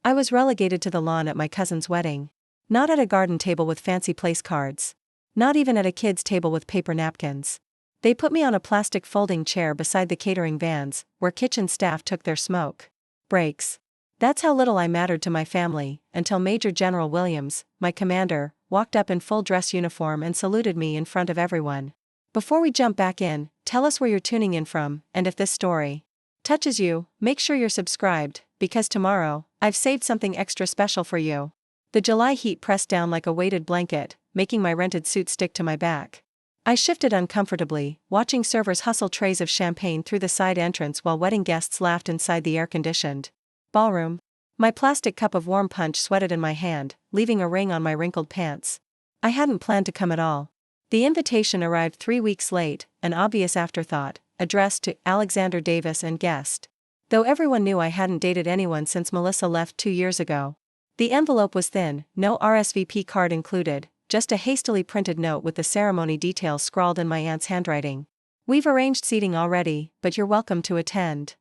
I was relegated to the lawn at my cousin's wedding. Not at a garden table with fancy place cards. Not even at a kid's table with paper napkins. They put me on a plastic folding chair beside the catering vans, where kitchen staff took their smoke breaks. That's how little I mattered to my family, until Major General Williams, my commander, walked up in full dress uniform and saluted me in front of everyone. Before we jump back in, tell us where you're tuning in from, and if this story touches you, make sure you're subscribed, because tomorrow, I've saved something extra special for you. The July heat pressed down like a weighted blanket, making my rented suit stick to my back. I shifted uncomfortably, watching servers hustle trays of champagne through the side entrance while wedding guests laughed inside the air-conditioned ballroom. My plastic cup of warm punch sweated in my hand, leaving a ring on my wrinkled pants. I hadn't planned to come at all. The invitation arrived 3 weeks late, an obvious afterthought, addressed to Alexander Davis and guest. Though everyone knew I hadn't dated anyone since Melissa left 2 years ago. The envelope was thin, no RSVP card included, just a hastily printed note with the ceremony details scrawled in my aunt's handwriting. We've arranged seating already, but you're welcome to attend.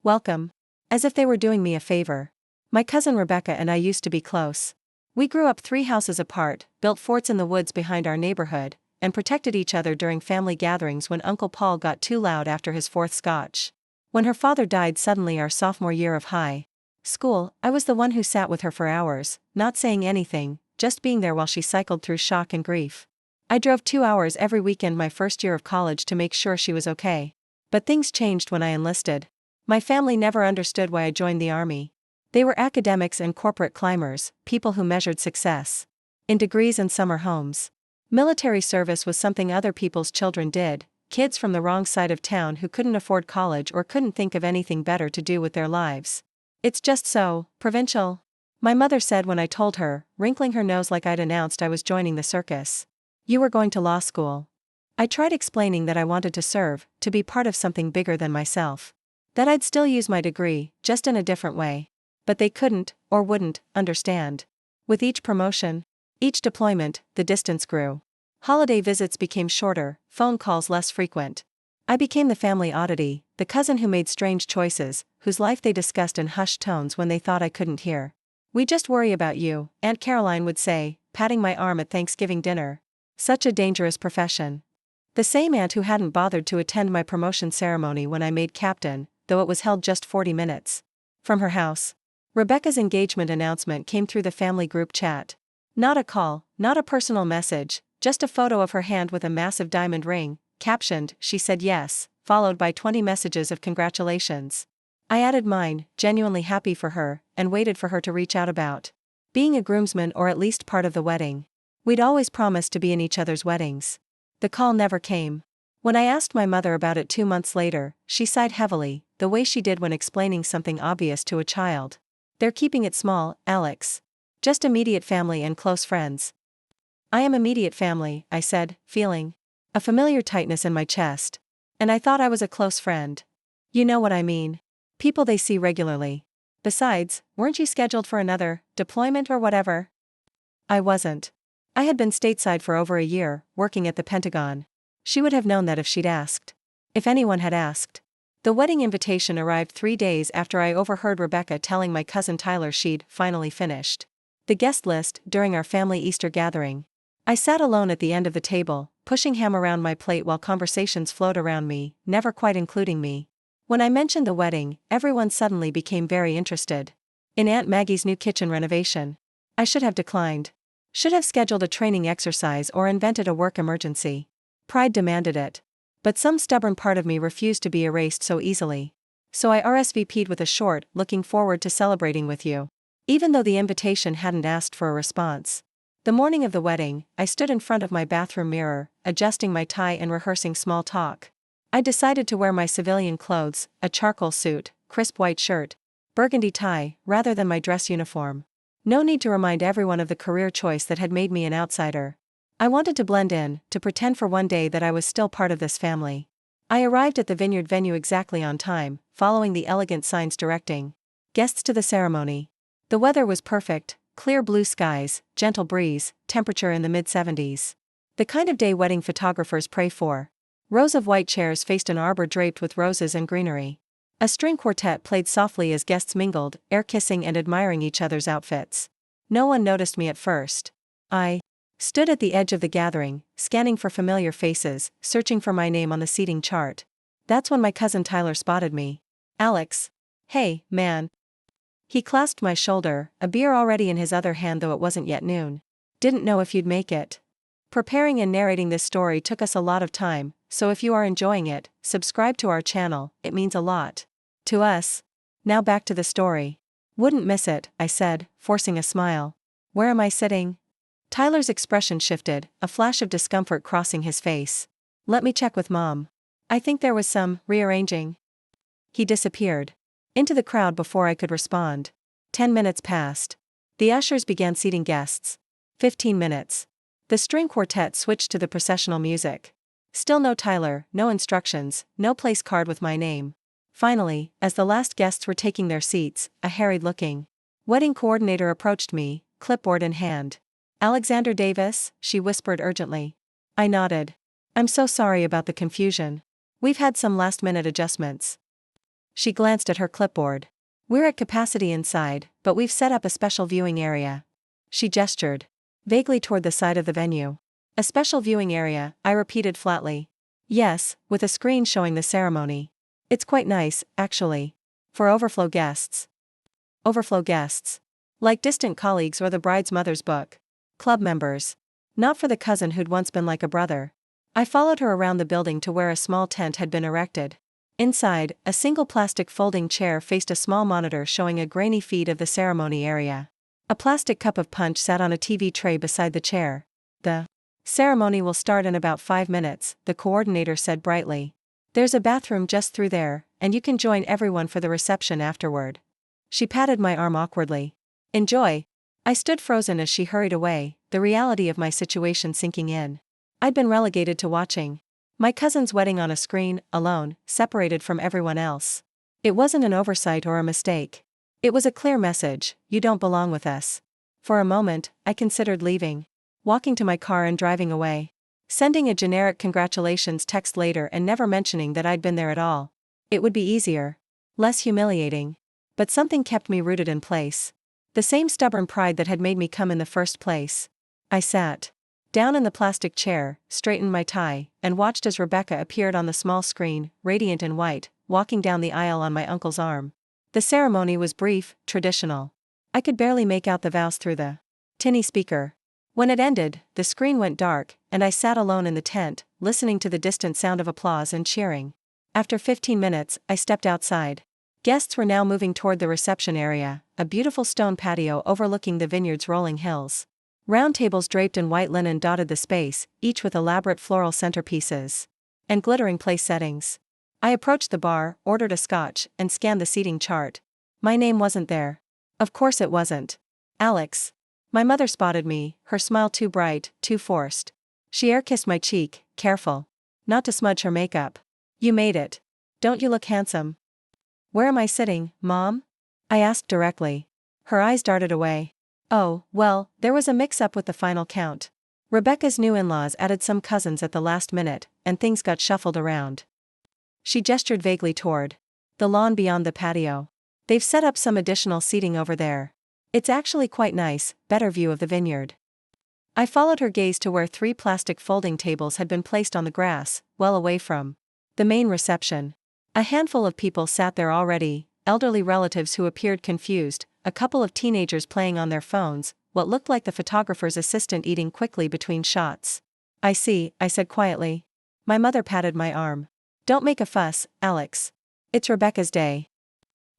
Welcome. As if they were doing me a favor. My cousin Rebecca and I used to be close. We grew up 3 houses apart, built forts in the woods behind our neighborhood, and protected each other during family gatherings when Uncle Paul got too loud after his 4th scotch. When her father died suddenly our sophomore year of high school, I was the one who sat with her for hours, not saying anything, just being there while she cycled through shock and grief. I drove 2 hours every weekend my first year of college to make sure she was okay. But things changed when I enlisted. My family never understood why I joined the army. They were academics and corporate climbers, people who measured success in degrees and summer homes. Military service was something other people's children did, kids from the wrong side of town who couldn't afford college or couldn't think of anything better to do with their lives. It's just so provincial. My mother said when I told her, wrinkling her nose like I'd announced I was joining the circus. You were going to law school. I tried explaining that I wanted to serve, to be part of something bigger than myself. That I'd still use my degree, just in a different way. But they couldn't, or wouldn't, understand. With each promotion, each deployment, the distance grew. Holiday visits became shorter, phone calls less frequent. I became the family oddity, the cousin who made strange choices, whose life they discussed in hushed tones when they thought I couldn't hear. We just worry about you, Aunt Caroline would say, patting my arm at Thanksgiving dinner. Such a dangerous profession. The same aunt who hadn't bothered to attend my promotion ceremony when I made captain, though it was held just 40 minutes from her house. Rebecca's engagement announcement came through the family group chat. Not a call, not a personal message, just a photo of her hand with a massive diamond ring, captioned, "She said yes," followed by 20 messages of congratulations. I added mine, genuinely happy for her, and waited for her to reach out about being a groomsman or at least part of the wedding. We'd always promised to be in each other's weddings. The call never came. When I asked my mother about it 2 months later, she sighed heavily, the way she did when explaining something obvious to a child. They're keeping it small, Alex. Just immediate family and close friends. I am immediate family, I said, feeling a familiar tightness in my chest. And I thought I was a close friend. You know what I mean. People they see regularly. Besides, weren't you scheduled for another deployment or whatever? I wasn't. I had been stateside for over a year, working at the Pentagon. She would have known that if she'd asked. If anyone had asked. The wedding invitation arrived 3 days after I overheard Rebecca telling my cousin Tyler she'd finally finished the guest list during our family Easter gathering. I sat alone at the end of the table, pushing ham around my plate while conversations flowed around me, never quite including me. When I mentioned the wedding, everyone suddenly became very interested in Aunt Maggie's new kitchen renovation. I should have declined. Should have scheduled a training exercise or invented a work emergency. Pride demanded it. But some stubborn part of me refused to be erased so easily. So I RSVP'd with a short, "Looking forward to celebrating with you," even though the invitation hadn't asked for a response. The morning of the wedding, I stood in front of my bathroom mirror, adjusting my tie and rehearsing small talk. I decided to wear my civilian clothes, a charcoal suit, crisp white shirt, burgundy tie, rather than my dress uniform. No need to remind everyone of the career choice that had made me an outsider. I wanted to blend in, to pretend for one day that I was still part of this family. I arrived at the vineyard venue exactly on time, following the elegant signs directing guests to the ceremony. The weather was perfect, clear blue skies, gentle breeze, temperature in the mid-70s. The kind of day wedding photographers pray for. Rows of white chairs faced an arbor draped with roses and greenery. A string quartet played softly as guests mingled, air-kissing and admiring each other's outfits. No one noticed me at first. I stood at the edge of the gathering, scanning for familiar faces, searching for my name on the seating chart. That's when my cousin Tyler spotted me. "Alex. Hey, man." He clasped my shoulder, a beer already in his other hand though it wasn't yet noon. "Didn't know if you'd make it." Preparing and narrating this story took us a lot of time, so if you are enjoying it, subscribe to our channel, it means a lot to us. Now back to the story. "Wouldn't miss it," I said, forcing a smile. "Where am I sitting?" Tyler's expression shifted, a flash of discomfort crossing his face. "Let me check with Mom. I think there was some rearranging." He disappeared into the crowd before I could respond. 10 minutes passed. The ushers began seating guests. 15 minutes. The string quartet switched to the processional music. Still no Tyler, no instructions, no place card with my name. Finally, as the last guests were taking their seats, a harried-looking wedding coordinator approached me, clipboard in hand. "Alexander Davis," she whispered urgently. I nodded. "I'm so sorry about the confusion. We've had some last-minute adjustments." She glanced at her clipboard. "We're at capacity inside, but we've set up a special viewing area." She gestured vaguely toward the side of the venue. "A special viewing area," I repeated flatly. "Yes, with a screen showing the ceremony. It's quite nice, actually. For overflow guests." Overflow guests. Like distant colleagues or the bride's mother's book club members. Not for the cousin who'd once been like a brother. I followed her around the building to where a small tent had been erected. Inside, a single plastic folding chair faced a small monitor showing a grainy feed of the ceremony area. A plastic cup of punch sat on a TV tray beside the chair. "The ceremony will start in about 5 minutes, the coordinator said brightly. "There's a bathroom just through there, and you can join everyone for the reception afterward." She patted my arm awkwardly. "Enjoy." I stood frozen as she hurried away, the reality of my situation sinking in. I'd been relegated to watching my cousin's wedding on a screen, alone, separated from everyone else. It wasn't an oversight or a mistake. It was a clear message: you don't belong with us. For a moment, I considered leaving, walking to my car and driving away, sending a generic congratulations text later and never mentioning that I'd been there at all. It would be easier, less humiliating. But something kept me rooted in place. The same stubborn pride that had made me come in the first place. I sat down in the plastic chair, straightened my tie, and watched as Rebecca appeared on the small screen, radiant in white, walking down the aisle on my uncle's arm. The ceremony was brief, traditional. I could barely make out the vows through the tinny speaker. When it ended, the screen went dark, and I sat alone in the tent, listening to the distant sound of applause and cheering. After 15 minutes, I stepped outside. Guests were now moving toward the reception area, a beautiful stone patio overlooking the vineyard's rolling hills. Round tables draped in white linen dotted the space, each with elaborate floral centerpieces and glittering place settings. I approached the bar, ordered a scotch, and scanned the seating chart. My name wasn't there. Of course it wasn't. "Alex." My mother spotted me, her smile too bright, too forced. She air-kissed my cheek, careful not to smudge her makeup. "You made it. Don't you look handsome?" "Where am I sitting, Mom?" I asked directly. Her eyes darted away. "Oh, well, there was a mix-up with the final count. Rebecca's new in-laws added some cousins at the last minute, and things got shuffled around." She gestured vaguely toward the lawn beyond the patio. "They've set up some additional seating over there. It's actually quite nice, better view of the vineyard." I followed her gaze to where 3 plastic folding tables had been placed on the grass, well away from the main reception. A handful of people sat there already, elderly relatives who appeared confused, a couple of teenagers playing on their phones, what looked like the photographer's assistant eating quickly between shots. "I see," I said quietly. My mother patted my arm. "Don't make a fuss, Alex. It's Rebecca's day."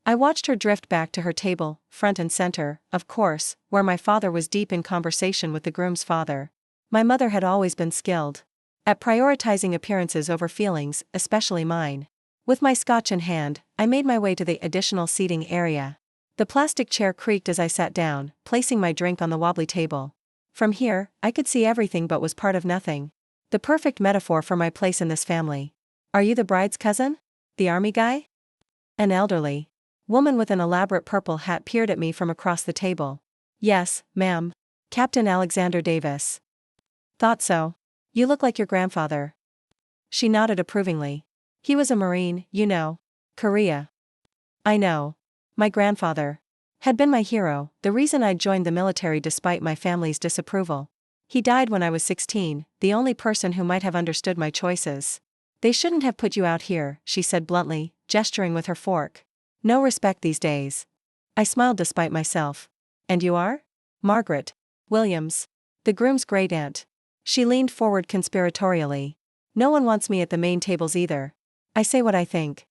I watched her drift back to her table, front and center, of course, where my father was deep in conversation with the groom's father. My mother had always been skilled at prioritizing appearances over feelings, especially mine. With my scotch in hand, I made my way to the additional seating area. The plastic chair creaked as I sat down, placing my drink on the wobbly table. From here, I could see everything but was part of nothing. The perfect metaphor for my place in this family. "Are you the bride's cousin? The army guy?" An elderly woman with an elaborate purple hat peered at me from across the table. "Yes, ma'am. Captain Alexander Davis." "Thought so. You look like your grandfather." She nodded approvingly. "He was a Marine, you know. Korea." I know. My grandfather had been my hero, the reason I'd joined the military despite my family's disapproval. He died when I was 16, the only person who might have understood my choices. They shouldn't have put you out here, she said bluntly, gesturing with her fork. No respect these days. I smiled despite myself. And you are? Margaret Williams, the groom's great-aunt. She leaned forward conspiratorially. No one wants me at the main tables either. I say what I think.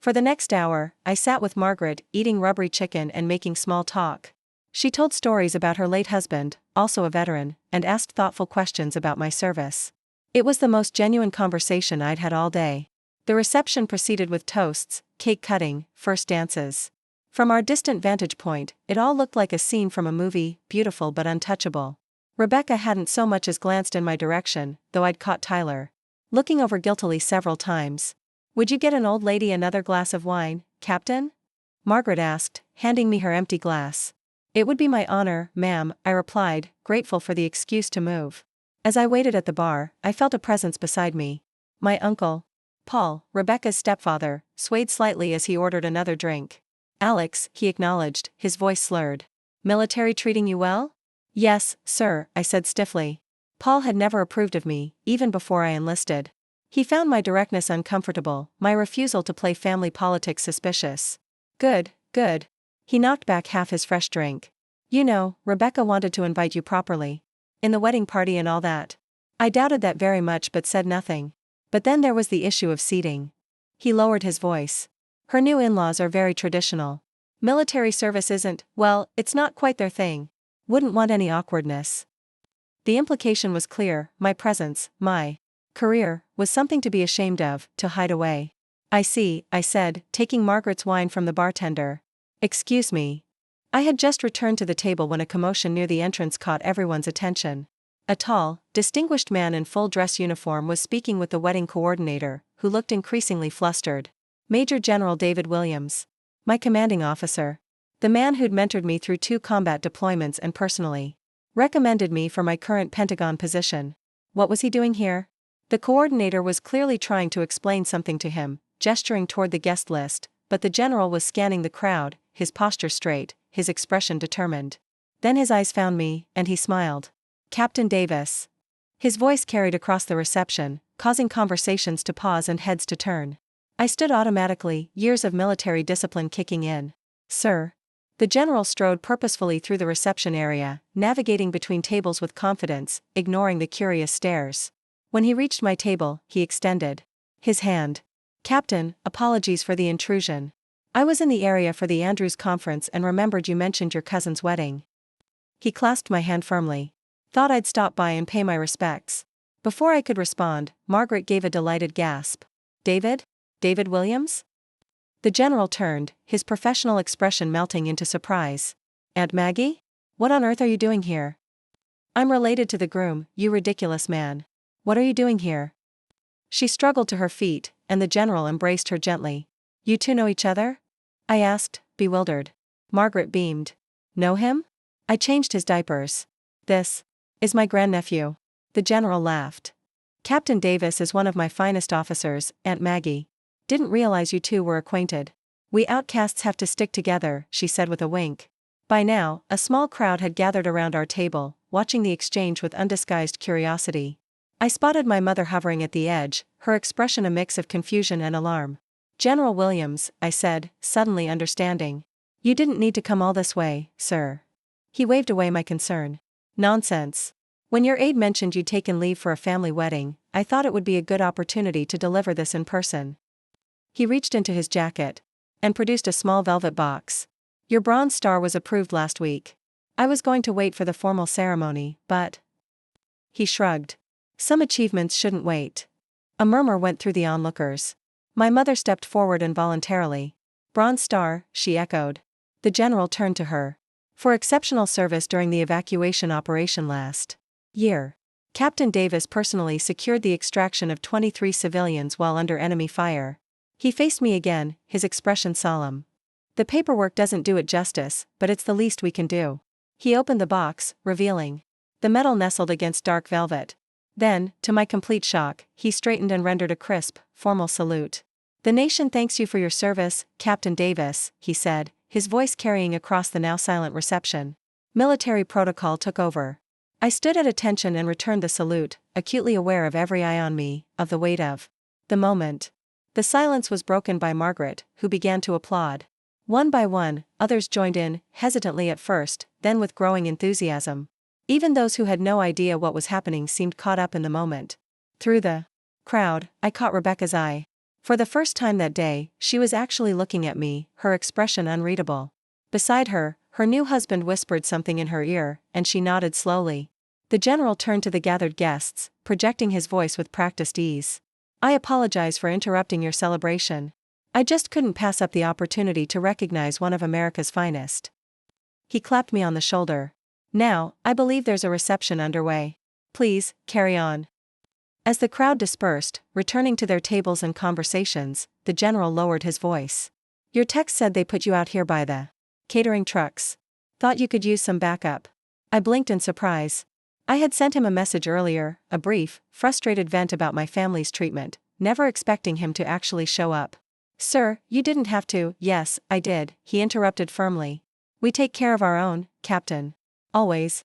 For the next hour, I sat with Margaret, eating rubbery chicken and making small talk. She told stories about her late husband, also a veteran, and asked thoughtful questions about my service. It was the most genuine conversation I'd had all day. The reception proceeded with toasts, cake cutting, first dances. From our distant vantage point, it all looked like a scene from a movie, beautiful but untouchable. Rebecca hadn't so much as glanced in my direction, though I'd caught Tyler looking over guiltily several times. Would you get an old lady another glass of wine, Captain? Margaret asked, handing me her empty glass. It would be my honor, ma'am, I replied, grateful for the excuse to move. As I waited at the bar, I felt a presence beside me. My uncle, Paul, Rebecca's stepfather, swayed slightly as he ordered another drink. Alex, he acknowledged, his voice slurred. Military treating you well? Yes, sir, I said stiffly. Paul had never approved of me, even before I enlisted. He found my directness uncomfortable, my refusal to play family politics suspicious. Good, good. He knocked back half his fresh drink. You know, Rebecca wanted to invite you properly. In the wedding party and all that. I doubted that very much but said nothing. But then there was the issue of seating. He lowered his voice. Her new in-laws are very traditional. Military service isn't, well, it's not quite their thing. Wouldn't want any awkwardness. The implication was clear, my presence, my career, was something to be ashamed of, to hide away. I see, I said, taking Margaret's wine from the bartender. Excuse me. I had just returned to the table when a commotion near the entrance caught everyone's attention. A tall, distinguished man in full dress uniform was speaking with the wedding coordinator, who looked increasingly flustered. Major General David Williams. My commanding officer. The man who'd mentored me through 2 combat deployments and personally recommended me for my current Pentagon position. What was he doing here? The coordinator was clearly trying to explain something to him, gesturing toward the guest list, but the general was scanning the crowd, his posture straight, his expression determined. Then his eyes found me, and he smiled. Captain Davis. His voice carried across the reception, causing conversations to pause and heads to turn. I stood automatically, years of military discipline kicking in. Sir. The general strode purposefully through the reception area, navigating between tables with confidence, ignoring the curious stares. When he reached my table, he extended his hand. Captain, apologies for the intrusion. I was in the area for the Andrews conference and remembered you mentioned your cousin's wedding. He clasped my hand firmly. Thought I'd stop by and pay my respects. Before I could respond, Margaret gave a delighted gasp. David? David Williams? The general turned, his professional expression melting into surprise. Aunt Maggie? What on earth are you doing here? I'm related to the groom, you ridiculous man. What are you doing here? She struggled to her feet, and the general embraced her gently. You two know each other? I asked, bewildered. Margaret beamed. Know him? I changed his diapers. This is my grandnephew. The general laughed. Captain Davis is one of my finest officers, Aunt Maggie. Didn't realize you two were acquainted. We outcasts have to stick together, she said with a wink. By now, a small crowd had gathered around our table, watching the exchange with undisguised curiosity. I spotted my mother hovering at the edge, her expression a mix of confusion and alarm. General Williams, I said, suddenly understanding. You didn't need to come all this way, sir. He waved away my concern. Nonsense. When your aide mentioned you'd taken leave for a family wedding, I thought it would be a good opportunity to deliver this in person. He reached into his jacket and produced a small velvet box. Your Bronze Star was approved last week. I was going to wait for the formal ceremony, but... He shrugged. Some achievements shouldn't wait. A murmur went through the onlookers. My mother stepped forward involuntarily. Bronze Star, she echoed. The general turned to her. For exceptional service during the evacuation operation last year. Captain Davis personally secured the extraction of 23 civilians while under enemy fire. He faced me again, his expression solemn. The paperwork doesn't do it justice, but it's the least we can do. He opened the box, revealing. The metal nestled against dark velvet. Then, to my complete shock, he straightened and rendered a crisp, formal salute. "The nation thanks you for your service, Captain Davis," he said, his voice carrying across the now silent reception. Military protocol took over. I stood at attention and returned the salute, acutely aware of every eye on me, of the weight of the moment. The silence was broken by Margaret, who began to applaud. One by one, others joined in, hesitantly at first, then with growing enthusiasm. Even those who had no idea what was happening seemed caught up in the moment. Through the crowd, I caught Rebecca's eye. For the first time that day, she was actually looking at me, her expression unreadable. Beside her, her new husband whispered something in her ear, and she nodded slowly. The general turned to the gathered guests, projecting his voice with practiced ease. "I apologize for interrupting your celebration. I just couldn't pass up the opportunity to recognize one of America's finest." He clapped me on the shoulder. "Now, I believe there's a reception underway. Please, carry on." As the crowd dispersed, returning to their tables and conversations, the general lowered his voice. "Your text said they put you out here by the catering trucks. Thought you could use some backup." I blinked in surprise. I had sent him a message earlier, a brief, frustrated vent about my family's treatment, never expecting him to actually show up. "Sir, you didn't have to." "Yes, I did," he interrupted firmly. "We take care of our own, Captain. Always."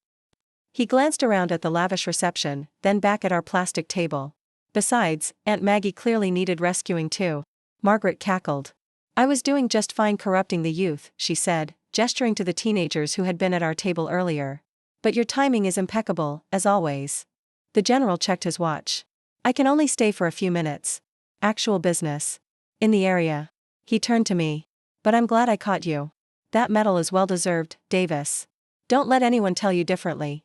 He glanced around at the lavish reception, then back at our plastic table. "Besides, Aunt Maggie clearly needed rescuing too." Margaret cackled. "I was doing just fine corrupting the youth," she said, gesturing to the teenagers who had been at our table earlier. "But your timing is impeccable, as always." The general checked his watch. "I can only stay for a few minutes. Actual business. In the area." He turned to me. "But I'm glad I caught you. That medal is well deserved, Davis. Don't let anyone tell you differently."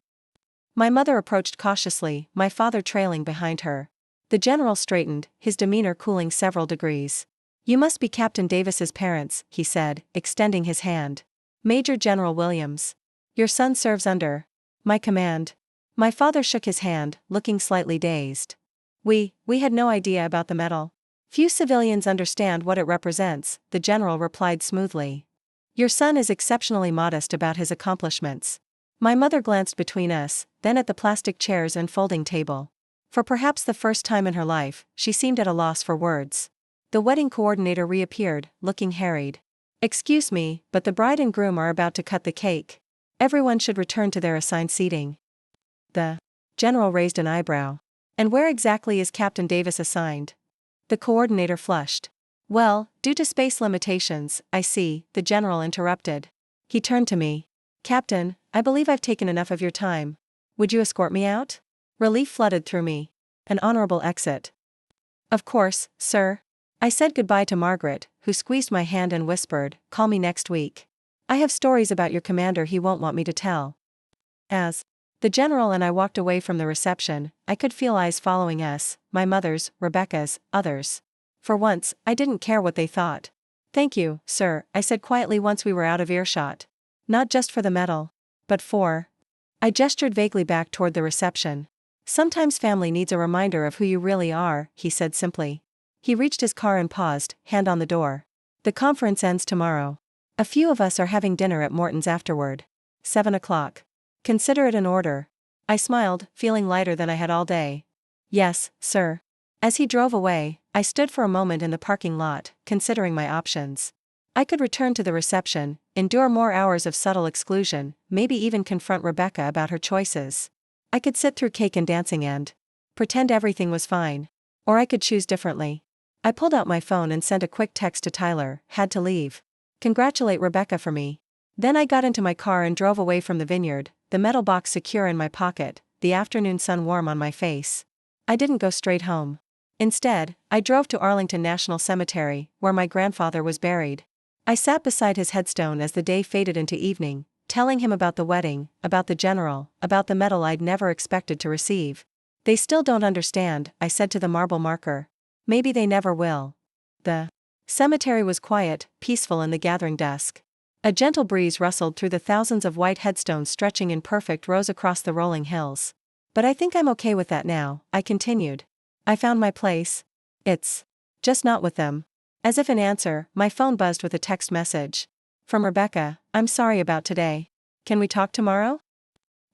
My mother approached cautiously, my father trailing behind her. The general straightened, his demeanor cooling several degrees. "You must be Captain Davis's parents," he said, extending his hand. "Major General Williams. Your son serves under my command." My father shook his hand, looking slightly dazed. We had no idea about the medal. Few civilians understand what it represents," the general replied smoothly. "Your son is exceptionally modest about his accomplishments." My mother glanced between us, then at the plastic chairs and folding table. For perhaps the first time in her life, she seemed at a loss for words. The wedding coordinator reappeared, looking harried. "Excuse me, but the bride and groom are about to cut the cake. Everyone should return to their assigned seating." The general raised an eyebrow. "And where exactly is Captain Davis assigned?" The coordinator flushed. "Well, due to space limitations, I see," the general interrupted. He turned to me. "Captain, I believe I've taken enough of your time. Would you escort me out?" Relief flooded through me. An honorable exit. "Of course, sir." I said goodbye to Margaret, who squeezed my hand and whispered, "Call me next week. I have stories about your commander he won't want me to tell." As the general and I walked away from the reception, I could feel eyes following us, my mother's, Rebecca's, others. For once, I didn't care what they thought. "Thank you, sir," I said quietly once we were out of earshot. "Not just for the medal, but for—" I gestured vaguely back toward the reception. "Sometimes family needs a reminder of who you really are," he said simply. He reached his car and paused, hand on the door. "The conference ends tomorrow. A few of us are having dinner at Morton's afterward. 7 o'clock. Consider it an order." I smiled, feeling lighter than I had all day. "Yes, sir." As he drove away, I stood for a moment in the parking lot, considering my options. I could return to the reception, endure more hours of subtle exclusion, maybe even confront Rebecca about her choices. I could sit through cake and dancing and pretend everything was fine. Or I could choose differently. I pulled out my phone and sent a quick text to Tyler, "Had to leave. Congratulate Rebecca for me." Then I got into my car and drove away from the vineyard, the metal box secure in my pocket, the afternoon sun warm on my face. I didn't go straight home. Instead, I drove to Arlington National Cemetery, where my grandfather was buried. I sat beside his headstone as the day faded into evening, telling him about the wedding, about the general, about the medal I'd never expected to receive. "They still don't understand," I said to the marble marker. "Maybe they never will." The cemetery was quiet, peaceful in the gathering dusk. A gentle breeze rustled through the thousands of white headstones stretching in perfect rows across the rolling hills. "But I think I'm okay with that now," I continued. "I found my place. It's just not with them." As if in answer, my phone buzzed with a text message. From Rebecca, "I'm sorry about today. Can we talk tomorrow?"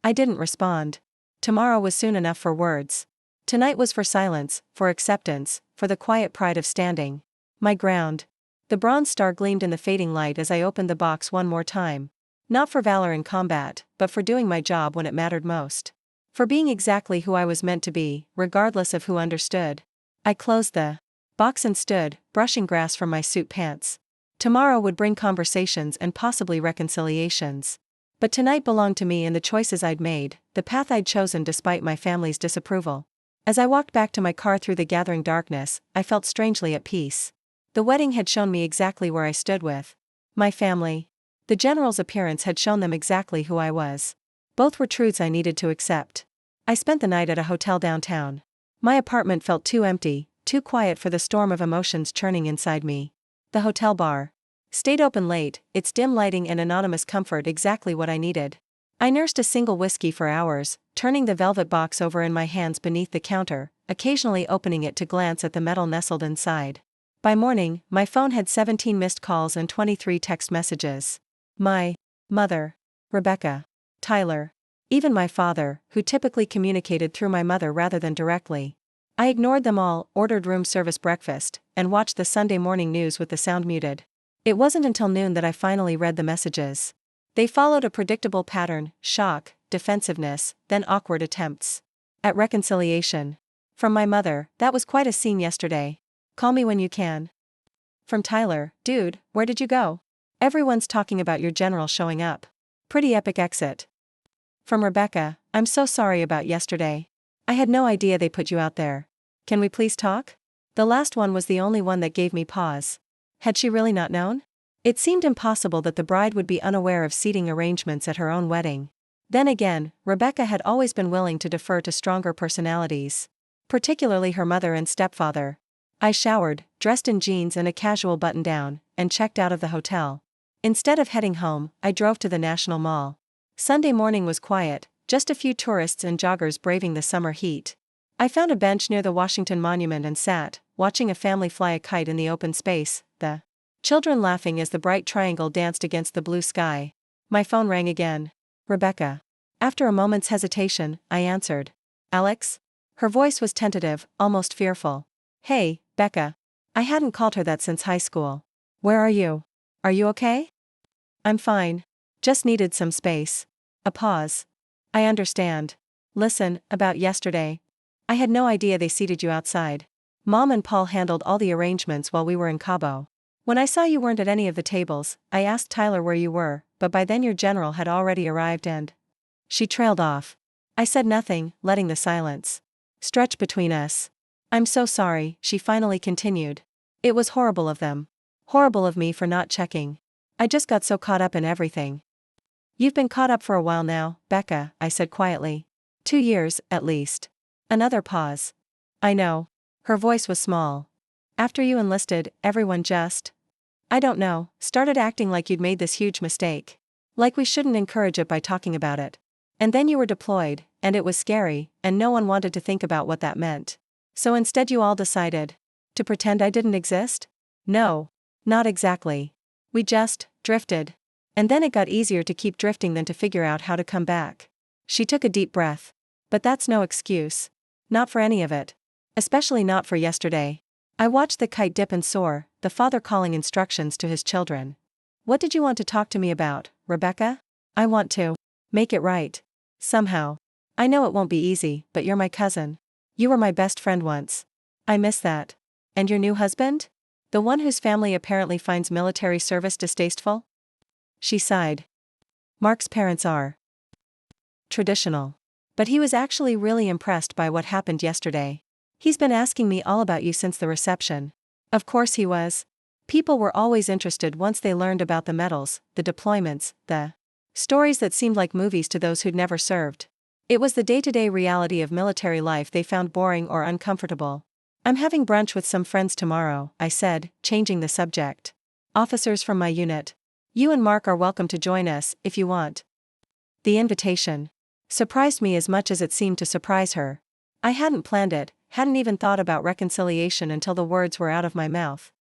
I didn't respond. Tomorrow was soon enough for words. Tonight was for silence, for acceptance, for the quiet pride of standing My ground. The bronze star gleamed in the fading light as I opened the box one more time. Not for valor in combat, but for doing my job when it mattered most. For being exactly who I was meant to be, regardless of who understood. I closed the box and stood, brushing grass from my suit pants. Tomorrow would bring conversations and possibly reconciliations. But tonight belonged to me and the choices I'd made, the path I'd chosen despite my family's disapproval. As I walked back to my car through the gathering darkness, I felt strangely at peace. The wedding had shown me exactly where I stood with my family. The general's appearance had shown them exactly who I was. Both were truths I needed to accept. I spent the night at a hotel downtown. My apartment felt too empty, too quiet for the storm of emotions churning inside me. The hotel bar stayed open late, its dim lighting and anonymous comfort exactly what I needed. I nursed a single whiskey for hours, turning the velvet box over in my hands beneath the counter, occasionally opening it to glance at the metal nestled inside. By morning, my phone had 17 missed calls and 23 text messages. My mother, Rebecca, Tyler, even my father, who typically communicated through my mother rather than directly. I ignored them all, ordered room service breakfast, and watched the Sunday morning news with the sound muted. It wasn't until noon that I finally read the messages. They followed a predictable pattern: shock, defensiveness, then awkward attempts at reconciliation. From my mother, "That was quite a scene yesterday. Call me when you can." From Tyler, "Dude, where did you go? Everyone's talking about your general showing up. Pretty epic exit." From Rebecca, "I'm so sorry about yesterday. I had no idea they put you out there. Can we please talk?" The last one was the only one that gave me pause. Had she really not known? It seemed impossible that the bride would be unaware of seating arrangements at her own wedding. Then again, Rebecca had always been willing to defer to stronger personalities. Particularly her mother and stepfather. I showered, dressed in jeans and a casual button-down, and checked out of the hotel. Instead of heading home, I drove to the National Mall. Sunday morning was quiet, just a few tourists and joggers braving the summer heat. I found a bench near the Washington Monument and sat, watching a family fly a kite in the open space, the children laughing as the bright triangle danced against the blue sky. My phone rang again. Rebecca. After a moment's hesitation, I answered. "Alex?" Her voice was tentative, almost fearful. "Hey, Becca." I hadn't called her that since high school. "Where are you? Are you okay?" "I'm fine. Just needed some space." A pause. "I understand. Listen, about yesterday. I had no idea they seated you outside. Mom and Paul handled all the arrangements while we were in Cabo. When I saw you weren't at any of the tables, I asked Tyler where you were, but by then your general had already arrived and..." She trailed off. I said nothing, letting the silence stretch between us. "I'm so sorry," she finally continued. "It was horrible of them. Horrible of me for not checking. I just got so caught up in everything." "You've been caught up for a while now, Becca," I said quietly. 2 years, at least." Another pause. "I know." Her voice was small. "After you enlisted, everyone just, I don't know, started acting like you'd made this huge mistake. Like we shouldn't encourage it by talking about it. And then you were deployed, and it was scary, and no one wanted to think about what that meant. So instead you all decided to pretend I didn't exist?" "No. Not exactly. We just drifted. And then it got easier to keep drifting than to figure out how to come back." She took a deep breath. "But that's no excuse. Not for any of it. Especially not for yesterday." I watched the kite dip and soar, the father calling instructions to his children. "What did you want to talk to me about, Rebecca?" "I want to make it right. Somehow. I know it won't be easy, but you're my cousin. You were my best friend once. I miss that. And your new husband? The one whose family apparently finds military service distasteful?" She sighed. "Mark's parents are traditional. But he was actually really impressed by what happened yesterday. He's been asking me all about you since the reception." Of course he was. People were always interested once they learned about the medals, the deployments, the stories that seemed like movies to those who'd never served. It was the day-to-day reality of military life they found boring or uncomfortable. "I'm having brunch with some friends tomorrow," I said, changing the subject. "Officers from my unit. You and Mark are welcome to join us, if you want." The invitation surprised me as much as it seemed to surprise her. I hadn't planned it, hadn't even thought about reconciliation until the words were out of my mouth.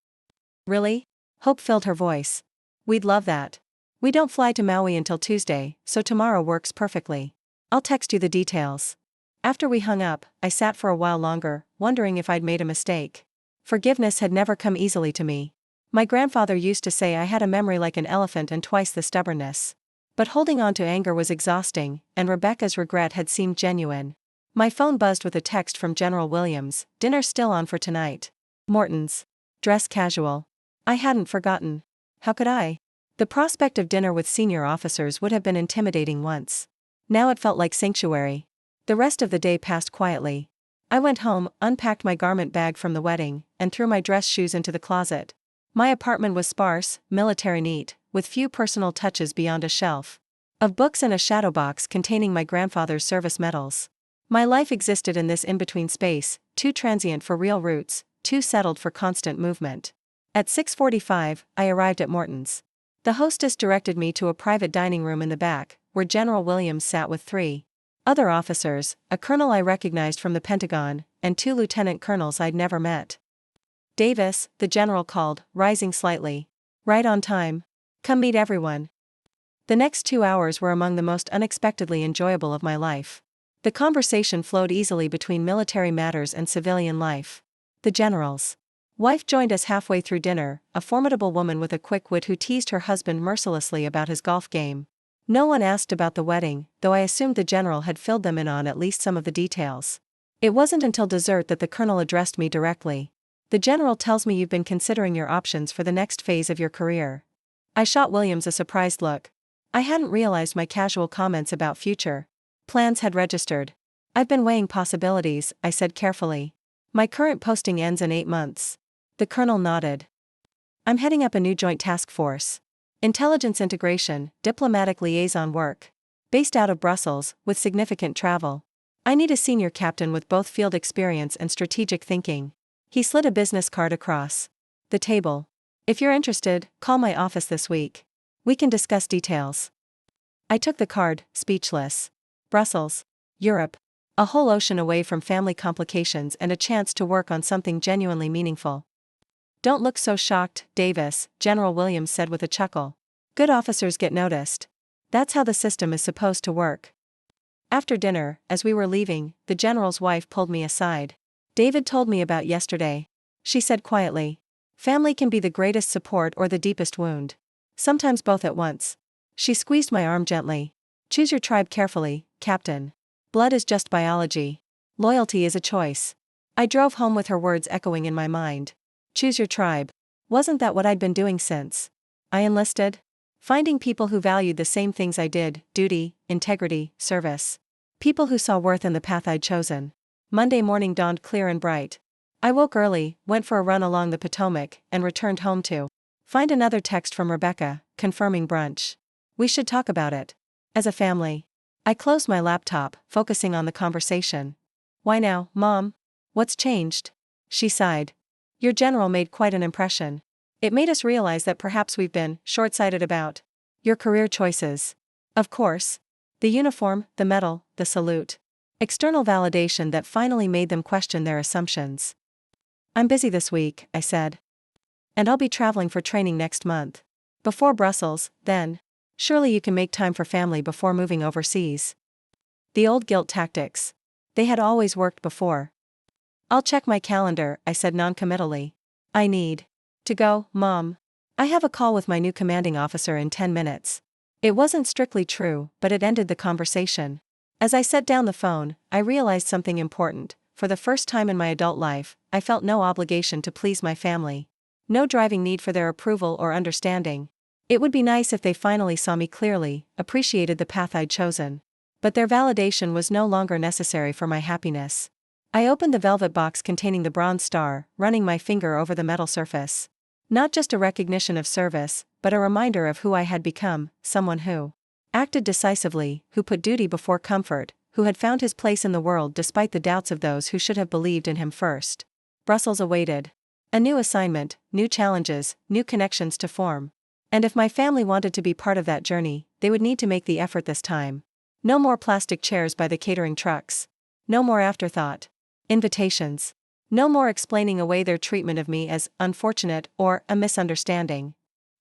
"Really?" Hope filled her voice. "We'd love that. We don't fly to Maui until Tuesday, so tomorrow works perfectly. I'll text you the details." After we hung up, I sat for a while longer, wondering if I'd made a mistake. Forgiveness had never come easily to me. My grandfather used to say I had a memory like an elephant and twice the stubbornness. But holding on to anger was exhausting, and Rebecca's regret had seemed genuine. My phone buzzed with a text from General Williams, "Dinner still on for tonight. Morton's. Dress casual." I hadn't forgotten. How could I? The prospect of dinner with senior officers would have been intimidating once. Now it felt like sanctuary. The rest of the day passed quietly. I went home, unpacked my garment bag from the wedding, and threw my dress shoes into the closet. My apartment was sparse, military neat, with few personal touches beyond a shelf of books and a shadow box containing my grandfather's service medals. My life existed in this in-between space, too transient for real roots, too settled for constant movement. At 6:45, I arrived at Morton's. The hostess directed me to a private dining room in the back, where General Williams sat with 3 other officers, a colonel I recognized from the Pentagon, and 2 lieutenant colonels I'd never met. "Davis," the general called, rising slightly. "Right on time. Come meet everyone." The next 2 hours were among the most unexpectedly enjoyable of my life. The conversation flowed easily between military matters and civilian life. The general's wife joined us halfway through dinner, a formidable woman with a quick wit who teased her husband mercilessly about his golf game. No one asked about the wedding, though I assumed the general had filled them in on at least some of the details. It wasn't until dessert that the colonel addressed me directly. "The general tells me you've been considering your options for the next phase of your career." I shot Williams a surprised look. I hadn't realized my casual comments about future plans had registered. "I've been weighing possibilities," I said carefully. "My current posting ends in 8 months. The colonel nodded. "I'm heading up a new joint task force. Intelligence integration, diplomatic liaison work. Based out of Brussels, with significant travel. I need a senior captain with both field experience and strategic thinking." He slid a business card across the table. "If you're interested, call my office this week. We can discuss details." I took the card, speechless. Brussels. Europe. A whole ocean away from family complications and a chance to work on something genuinely meaningful. "Don't look so shocked, Davis," General Williams said with a chuckle. "Good officers get noticed. That's how the system is supposed to work." After dinner, as we were leaving, the general's wife pulled me aside. "David told me about yesterday," she said quietly. "Family can be the greatest support or the deepest wound. Sometimes both at once." She squeezed my arm gently. "Choose your tribe carefully, Captain. Blood is just biology. Loyalty is a choice." I drove home with her words echoing in my mind. Choose your tribe. Wasn't that what I'd been doing since I enlisted? Finding people who valued the same things I did: duty, integrity, service. People who saw worth in the path I'd chosen. Monday morning dawned clear and bright. I woke early, went for a run along the Potomac, and returned home to find another text from Rebecca, confirming brunch. "We should talk about it. As a family." I closed my laptop, focusing on the conversation. "Why now, Mom? What's changed?" She sighed. "Your general made quite an impression. It made us realize that perhaps we've been short-sighted about your career choices. Of course. The uniform, the medal, the salute. External validation that finally made them question their assumptions." "I'm busy this week," I said. "And I'll be traveling for training next month. Before Brussels, then. Surely you can make time for family before moving overseas." The old guilt tactics. They had always worked before. "I'll check my calendar," I said noncommittally. "I need to go, Mom. I have a call with my new commanding officer in 10 minutes. It wasn't strictly true, but it ended the conversation. As I set down the phone, I realized something important. For the first time in my adult life, I felt no obligation to please my family. No driving need for their approval or understanding. It would be nice if they finally saw me clearly, appreciated the path I'd chosen. But their validation was no longer necessary for my happiness. I opened the velvet box containing the bronze star, running my finger over the metal surface. Not just a recognition of service, but a reminder of who I had become, someone who acted decisively, who put duty before comfort, who had found his place in the world despite the doubts of those who should have believed in him first. Brussels awaited. A new assignment, new challenges, new connections to form. And if my family wanted to be part of that journey, they would need to make the effort this time. No more plastic chairs by the catering trucks. No more afterthought invitations. No more explaining away their treatment of me as unfortunate or a misunderstanding.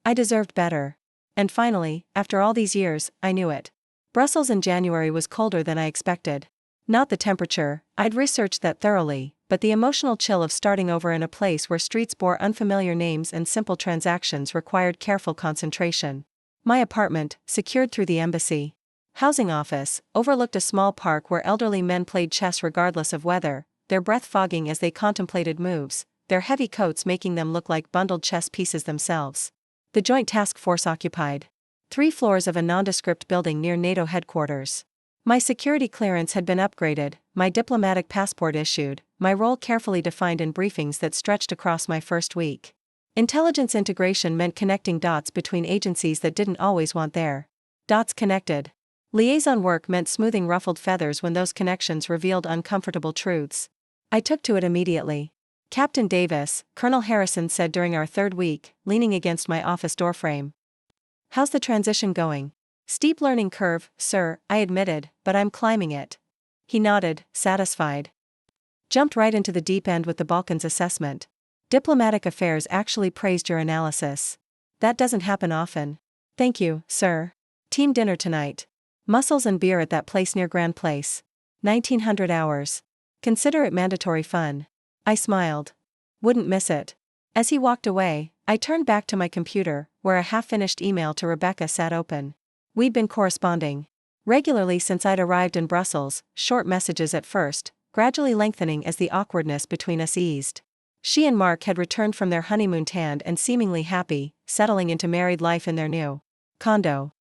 I deserved better. And finally, after all these years, I knew it. Brussels in January was colder than I expected. Not the temperature, I'd researched that thoroughly, but the emotional chill of starting over in a place where streets bore unfamiliar names and simple transactions required careful concentration. My apartment, secured through the embassy housing office, overlooked a small park where elderly men played chess regardless of weather, their breath fogging as they contemplated moves, their heavy coats making them look like bundled chess pieces themselves. The Joint Task Force occupied 3 floors of a nondescript building near NATO headquarters. My security clearance had been upgraded, my diplomatic passport issued, my role carefully defined in briefings that stretched across my first week. Intelligence integration meant connecting dots between agencies that didn't always want their dots connected. Liaison work meant smoothing ruffled feathers when those connections revealed uncomfortable truths. I took to it immediately. Captain Davis, Colonel Harrison said during our 3rd week, leaning against my office doorframe. "How's the transition going?" "Steep learning curve, sir," I admitted, "but I'm climbing it." He nodded, satisfied. "Jumped right into the deep end with the Balkans assessment. Diplomatic Affairs actually praised your analysis. That doesn't happen often." "Thank you, sir." "Team dinner tonight. Mussels and beer at that place near Grand Place. 1900 hours. Consider it mandatory fun." I smiled. "Wouldn't miss it." As he walked away, I turned back to my computer, where a half-finished email to Rebecca sat open. We'd been corresponding regularly since I'd arrived in Brussels, short messages at first, gradually lengthening as the awkwardness between us eased. She and Mark had returned from their honeymoon tanned and seemingly happy, settling into married life in their new condo.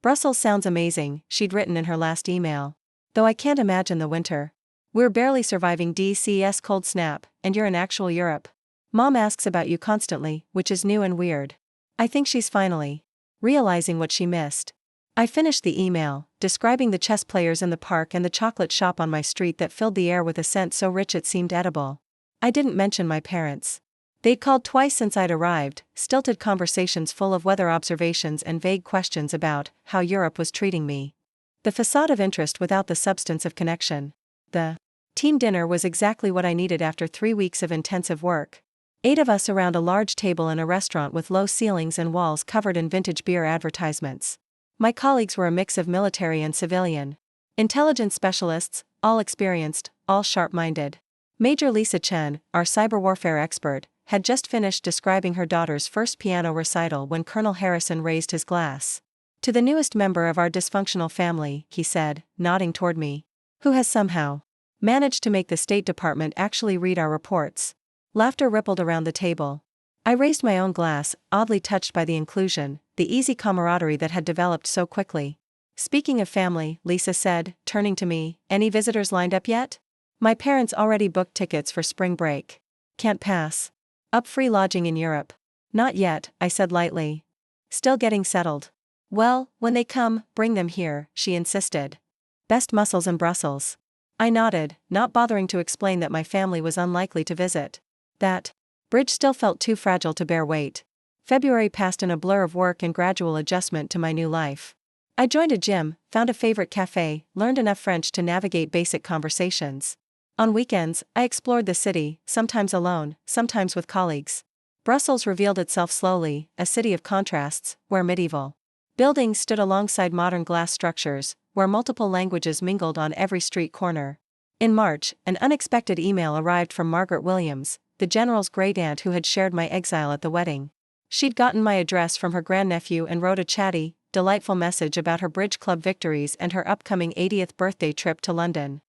"Brussels sounds amazing," she'd written in her last email. "Though I can't imagine the winter. We're barely surviving DC's cold snap, and you're in actual Europe. Mom asks about you constantly, which is new and weird." I think she's finally realizing what she missed. I finished the email, describing the chess players in the park and the chocolate shop on my street that filled the air with a scent so rich it seemed edible. I didn't mention my parents. They'd called twice since I'd arrived, stilted conversations full of weather observations and vague questions about how Europe was treating me. The facade of interest without the substance of connection. The team dinner was exactly what I needed after 3 weeks of intensive work. 8 of us around a large table in a restaurant with low ceilings and walls covered in vintage beer advertisements. My colleagues were a mix of military and civilian intelligence specialists, all experienced, all sharp-minded. Major Lisa Chen, our cyber warfare expert, had just finished describing her daughter's first piano recital when Colonel Harrison raised his glass. "To the newest member of our dysfunctional family," he said, nodding toward me, "who has somehow managed to make the State Department actually read our reports." Laughter rippled around the table. I raised my own glass, oddly touched by the inclusion, the easy camaraderie that had developed so quickly. "Speaking of family," Lisa said, turning to me, "any visitors lined up yet?" "My parents already booked tickets for spring break. Can't pass up free lodging in Europe." "Not yet," I said lightly. "Still getting settled." "Well, when they come, bring them here," she insisted. "Best mussels in Brussels." I nodded, not bothering to explain that my family was unlikely to visit. That bridge still felt too fragile to bear weight. February passed in a blur of work and gradual adjustment to my new life. I joined a gym, found a favorite cafe, learned enough French to navigate basic conversations. On weekends, I explored the city, sometimes alone, sometimes with colleagues. Brussels revealed itself slowly, a city of contrasts, where medieval buildings stood alongside modern glass structures, where multiple languages mingled on every street corner. In March, an unexpected email arrived from Margaret Williams, the general's great-aunt who had shared my exile at the wedding. She'd gotten my address from her grandnephew and wrote a chatty, delightful message about her bridge club victories and her upcoming 80th birthday trip to London.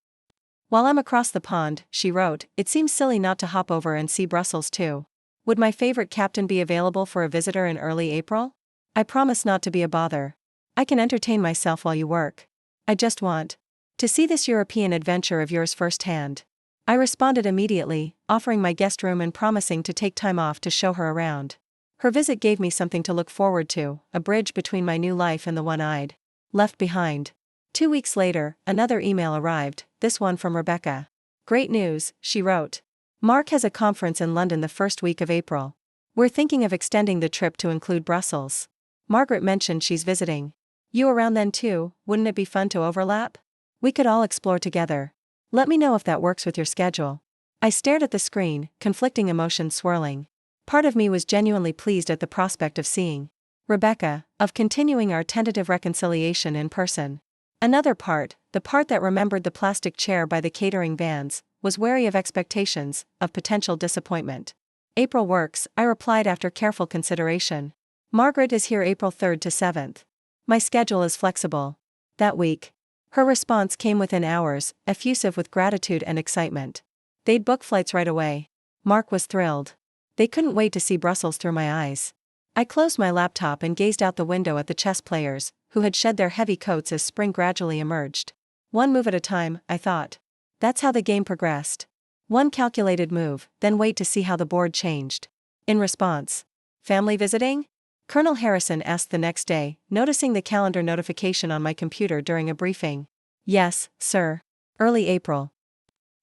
"While I'm across the pond," she wrote, "it seems silly not to hop over and see Brussels too. Would my favorite captain be available for a visitor in early April? I promise not to be a bother. I can entertain myself while you work. I just want to see this European adventure of yours firsthand." I responded immediately, offering my guest room and promising to take time off to show her around. Her visit gave me something to look forward to, a bridge between my new life and the one I'd left behind. 2 weeks later, another email arrived, this one from Rebecca. "Great news," she wrote. "Mark has a conference in London the first week of April. We're thinking of extending the trip to include Brussels. Margaret mentioned she's visiting you around then too. Wouldn't it be fun to overlap? We could all explore together. Let me know if that works with your schedule." I stared at the screen, conflicting emotions swirling. Part of me was genuinely pleased at the prospect of seeing Rebecca, of continuing our tentative reconciliation in person. Another part, the part that remembered the plastic chair by the catering vans, was wary of expectations, of potential disappointment. April works, I replied after careful consideration. Margaret is here April 3rd to 7th. My schedule is flexible. That week. Her response came within hours, effusive with gratitude and excitement. They'd book flights right away. Mark was thrilled. They couldn't wait to see Brussels through my eyes. I closed my laptop and gazed out the window at the chess players, who had shed their heavy coats as spring gradually emerged. One move at a time, I thought. That's how the game progressed. One calculated move, then wait to see how the board changed. In response. Family visiting? Colonel Harrison asked the next day, noticing the calendar notification on my computer during a briefing. Yes, sir. Early April.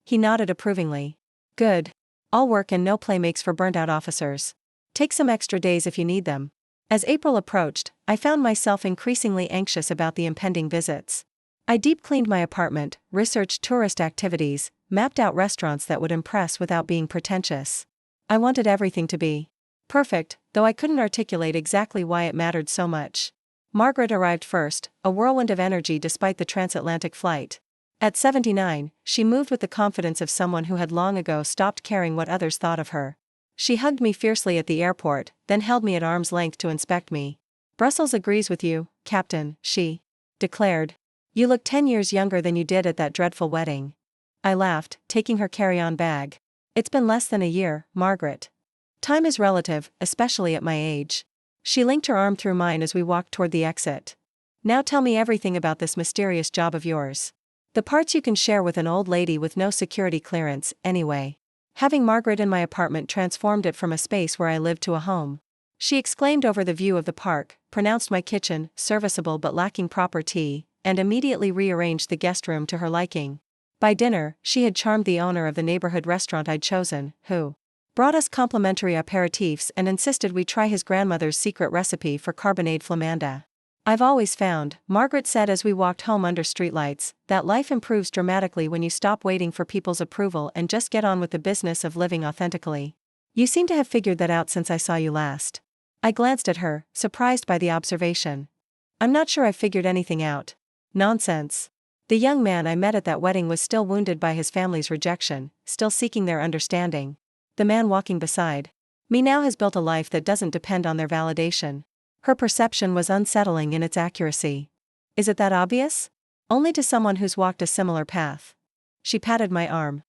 He nodded approvingly. Good. All work and no play makes for burnt-out officers. Take some extra days if you need them. As April approached, I found myself increasingly anxious about the impending visits. I deep-cleaned my apartment, researched tourist activities, mapped out restaurants that would impress without being pretentious. I wanted everything to be perfect, though I couldn't articulate exactly why it mattered so much. Margaret arrived first, a whirlwind of energy despite the transatlantic flight. At 79, she moved with the confidence of someone who had long ago stopped caring what others thought of her. She hugged me fiercely at the airport, then held me at arm's length to inspect me. Brussels agrees with you, Captain, she declared. You look 10 years younger than you did at that dreadful wedding. I laughed, taking her carry-on bag. It's been less than a year, Margaret. Time is relative, especially at my age. She linked her arm through mine as we walked toward the exit. Now tell me everything about this mysterious job of yours. The parts you can share with an old lady with no security clearance, anyway. Having Margaret in my apartment transformed it from a space where I lived to a home. She exclaimed over the view of the park, pronounced my kitchen serviceable but lacking proper tea, and immediately rearranged the guest room to her liking. By dinner, she had charmed the owner of the neighborhood restaurant I'd chosen, who brought us complimentary aperitifs and insisted we try his grandmother's secret recipe for carbonade flamanda. I've always found, Margaret said as we walked home under streetlights, that life improves dramatically when you stop waiting for people's approval and just get on with the business of living authentically. You seem to have figured that out since I saw you last. I glanced at her, surprised by the observation. I'm not sure I've figured anything out. Nonsense. The young man I met at that wedding was still wounded by his family's rejection, still seeking their understanding. The man walking beside me now has built a life that doesn't depend on their validation. Her perception was unsettling in its accuracy. Is it that obvious? Only to someone who's walked a similar path. She patted my arm.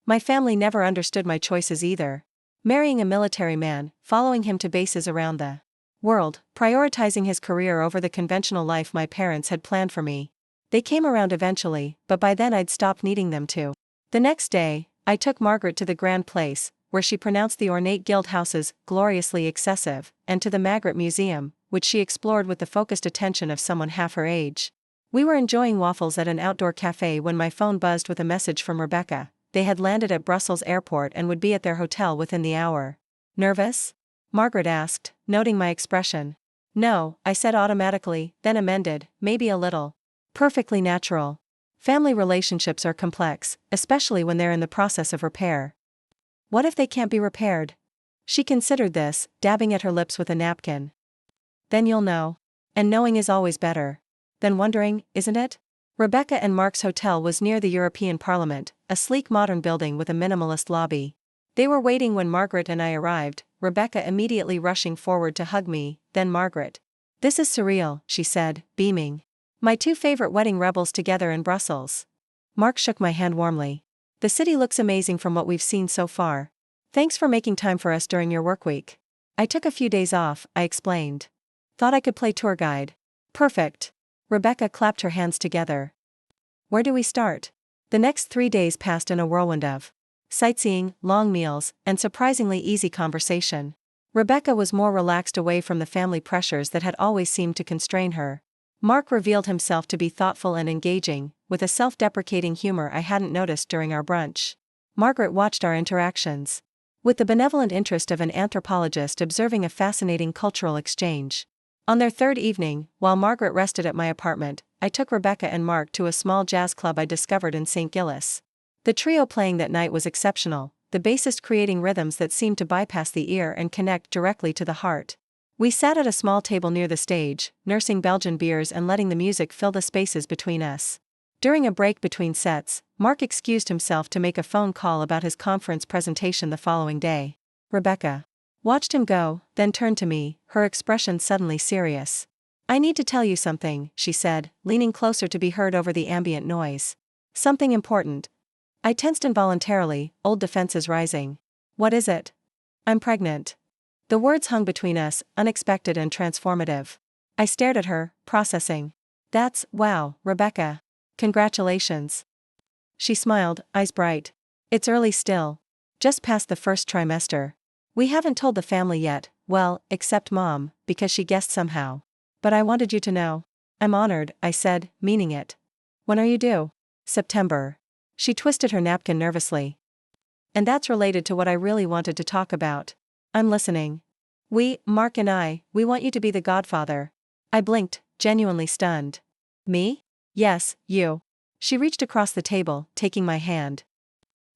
My family never understood my choices either. Marrying a military man, following him to bases around the world, prioritizing his career over the conventional life my parents had planned for me. They came around eventually, but by then I'd stopped needing them to. The next day, I took Margaret to the Grand Place, where she pronounced the ornate guild houses gloriously excessive, and to the Magritte Museum, which she explored with the focused attention of someone half her age. We were enjoying waffles at an outdoor cafe when my phone buzzed with a message from Rebecca. They had landed at Brussels airport and would be at their hotel within the hour. Nervous? Margaret asked, noting my expression. No, I said automatically, then amended, maybe a little. Perfectly natural. Family relationships are complex, especially when they're in the process of repair. What if they can't be repaired? She considered this, dabbing at her lips with a napkin. Then you'll know. And knowing is always better than wondering, isn't it? Rebecca and Mark's hotel was near the European Parliament, a sleek modern building with a minimalist lobby. They were waiting when Margaret and I arrived, Rebecca immediately rushing forward to hug me, then Margaret. This is surreal, she said, beaming. My two favorite wedding rebels together in Brussels. Mark shook my hand warmly. The city looks amazing from what we've seen so far. Thanks for making time for us during your work week. I took a few days off, I explained. Thought I could play tour guide. Perfect. Rebecca clapped her hands together. Where do we start? The next 3 days passed in a whirlwind of sightseeing, long meals, and surprisingly easy conversation. Rebecca was more relaxed away from the family pressures that had always seemed to constrain her. Mark revealed himself to be thoughtful and engaging, with a self-deprecating humor I hadn't noticed during our brunch. Margaret watched our interactions with the benevolent interest of an anthropologist observing a fascinating cultural exchange. On their third evening, while Margaret rested at my apartment, I took Rebecca and Mark to a small jazz club I discovered in St. Gilles. The trio playing that night was exceptional, the bassist creating rhythms that seemed to bypass the ear and connect directly to the heart. We sat at a small table near the stage, nursing Belgian beers and letting the music fill the spaces between us. During a break between sets, Mark excused himself to make a phone call about his conference presentation the following day. Rebecca watched him go, then turned to me, her expression suddenly serious. "I need to tell you something," she said, leaning closer to be heard over the ambient noise. "Something important." I tensed involuntarily, old defenses rising. "What is it?" "I'm pregnant." The words hung between us, unexpected and transformative. I stared at her, processing. Wow, Rebecca. Congratulations." She smiled, eyes bright. "It's early still. Just past the first trimester. We haven't told the family yet, well, except Mom, because she guessed somehow. But I wanted you to know." "I'm honored," I said, meaning it. "When are you due?" "September." She twisted her napkin nervously. "And that's related to what I really wanted to talk about." "I'm listening." Mark and I, we want you to be the godfather." I blinked, genuinely stunned. "Me?" "Yes, you." She reached across the table, taking my hand.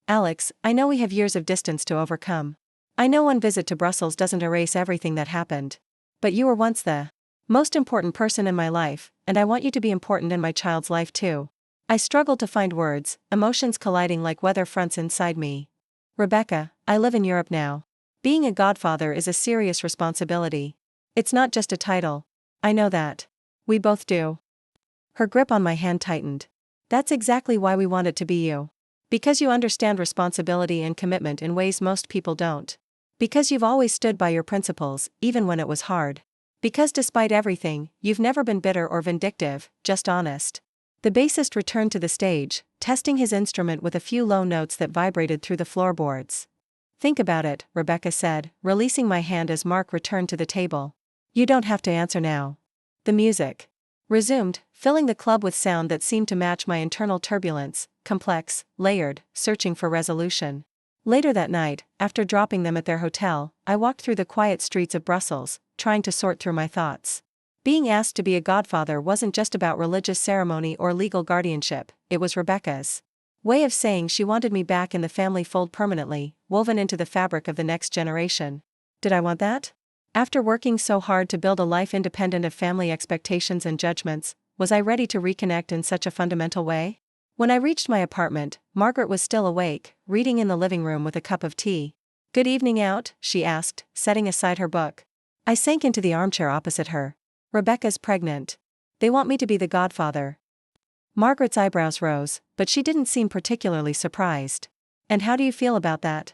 "Alex, I know we have years of distance to overcome. I know one visit to Brussels doesn't erase everything that happened. But you were once the most important person in my life, and I want you to be important in my child's life too." I struggled to find words, emotions colliding like weather fronts inside me. "Rebecca, I live in Europe now. Being a godfather is a serious responsibility. It's not just a title." "I know that. We both do." Her grip on my hand tightened. "That's exactly why we want it to be you. Because you understand responsibility and commitment in ways most people don't. Because you've always stood by your principles, even when it was hard. Because despite everything, you've never been bitter or vindictive, just honest." The bassist returned to the stage, testing his instrument with a few low notes that vibrated through the floorboards. "Think about it," Rebecca said, releasing my hand as Mark returned to the table. "You don't have to answer now." The music resumed, filling the club with sound that seemed to match my internal turbulence, complex, layered, searching for resolution. Later that night, after dropping them at their hotel, I walked through the quiet streets of Brussels, trying to sort through my thoughts. Being asked to be a godfather wasn't just about religious ceremony or legal guardianship, it was Rebecca's way of saying she wanted me back in the family fold permanently, woven into the fabric of the next generation. Did I want that? After working so hard to build a life independent of family expectations and judgments, was I ready to reconnect in such a fundamental way? When I reached my apartment, Margaret was still awake, reading in the living room with a cup of tea. "Good evening out?" she asked, setting aside her book. I sank into the armchair opposite her. "Rebecca's pregnant. They want me to be the godfather." Margaret's eyebrows rose, but she didn't seem particularly surprised. "And how do you feel about that?"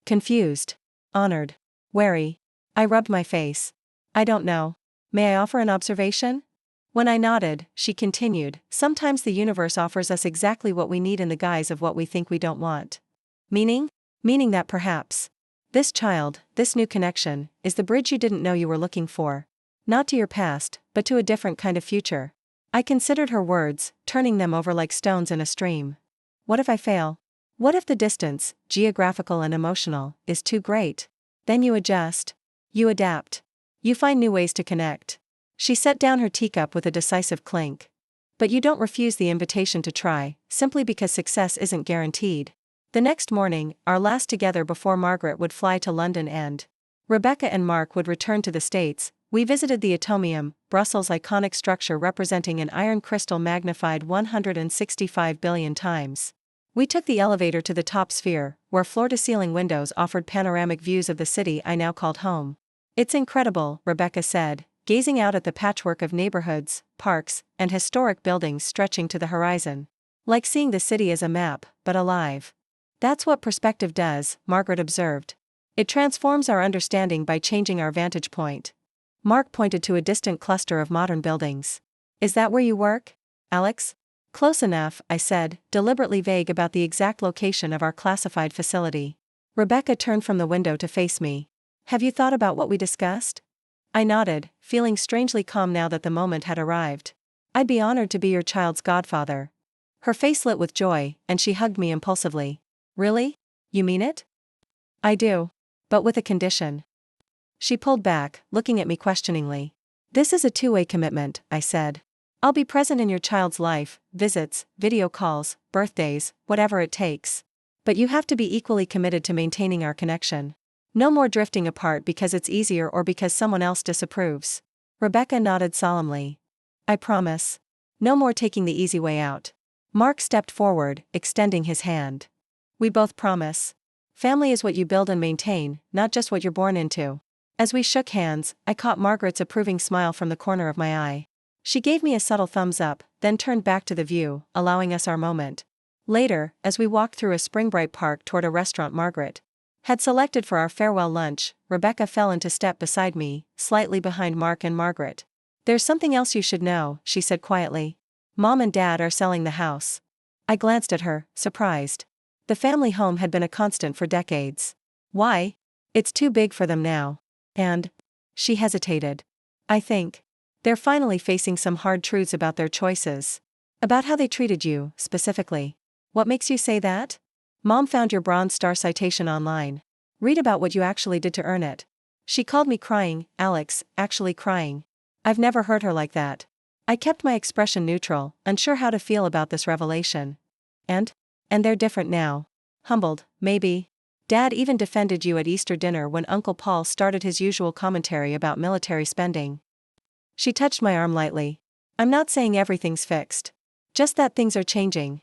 "Confused. Honored. Wary." I rubbed my face. "I don't know. May I offer an observation?" When I nodded, she continued, "Sometimes the universe offers us exactly what we need in the guise of what we think we don't want." "Meaning?" "Meaning that perhaps this child, this new connection, is the bridge you didn't know you were looking for. Not to your past, but to a different kind of future." I considered her words, turning them over like stones in a stream. What if I fail? What if the distance, geographical and emotional, is too great? Then you adjust. You adapt. You find new ways to connect. She set down her teacup with a decisive clink. But you don't refuse the invitation to try, simply because success isn't guaranteed. The next morning, our last together before Margaret would fly to London and Rebecca and Mark would return to the States, we visited the Atomium, Brussels' iconic structure representing an iron crystal magnified 165 billion times. We took the elevator to the top sphere, where floor-to-ceiling windows offered panoramic views of the city I now called home. "It's incredible," Rebecca said, gazing out at the patchwork of neighborhoods, parks, and historic buildings stretching to the horizon. "Like seeing the city as a map, but alive." "That's what perspective does," Margaret observed. "It transforms our understanding by changing our vantage point." Mark pointed to a distant cluster of modern buildings. "Is that where you work, Alex?" "Close enough," I said, deliberately vague about the exact location of our classified facility. Rebecca turned from the window to face me. "Have you thought about what we discussed?" I nodded, feeling strangely calm now that the moment had arrived. "I'd be honored to be your child's godfather." Her face lit with joy, and she hugged me impulsively. "Really? You mean it?" "I do. But with a condition." She pulled back, looking at me questioningly. "This is a two-way commitment," I said. "I'll be present in your child's life, visits, video calls, birthdays, whatever it takes. But you have to be equally committed to maintaining our connection. No more drifting apart because it's easier or because someone else disapproves." Rebecca nodded solemnly. "I promise. No more taking the easy way out." Mark stepped forward, extending his hand. We both promise. Family is what you build and maintain, not just what you're born into. As we shook hands, I caught Margaret's approving smile from the corner of my eye. She gave me a subtle thumbs up, then turned back to the view, allowing us our moment. Later, as we walked through a Springbright park toward a restaurant Margaret had selected for our farewell lunch, Rebecca fell into step beside me, slightly behind Mark and Margaret. There's something else you should know, she said quietly. Mom and Dad are selling the house. I glanced at her, surprised. The family home had been a constant for decades. Why? It's too big for them now. And she hesitated. I think they're finally facing some hard truths about their choices. About how they treated you, specifically. What makes you say that? Mom found your Bronze Star citation online. Read about what you actually did to earn it. She called me crying, Alex, actually crying. I've never heard her like that. I kept my expression neutral, unsure how to feel about this revelation. And they're different now. Humbled, maybe. Dad even defended you at Easter dinner when Uncle Paul started his usual commentary about military spending. She touched my arm lightly. I'm not saying everything's fixed. Just that things are changing.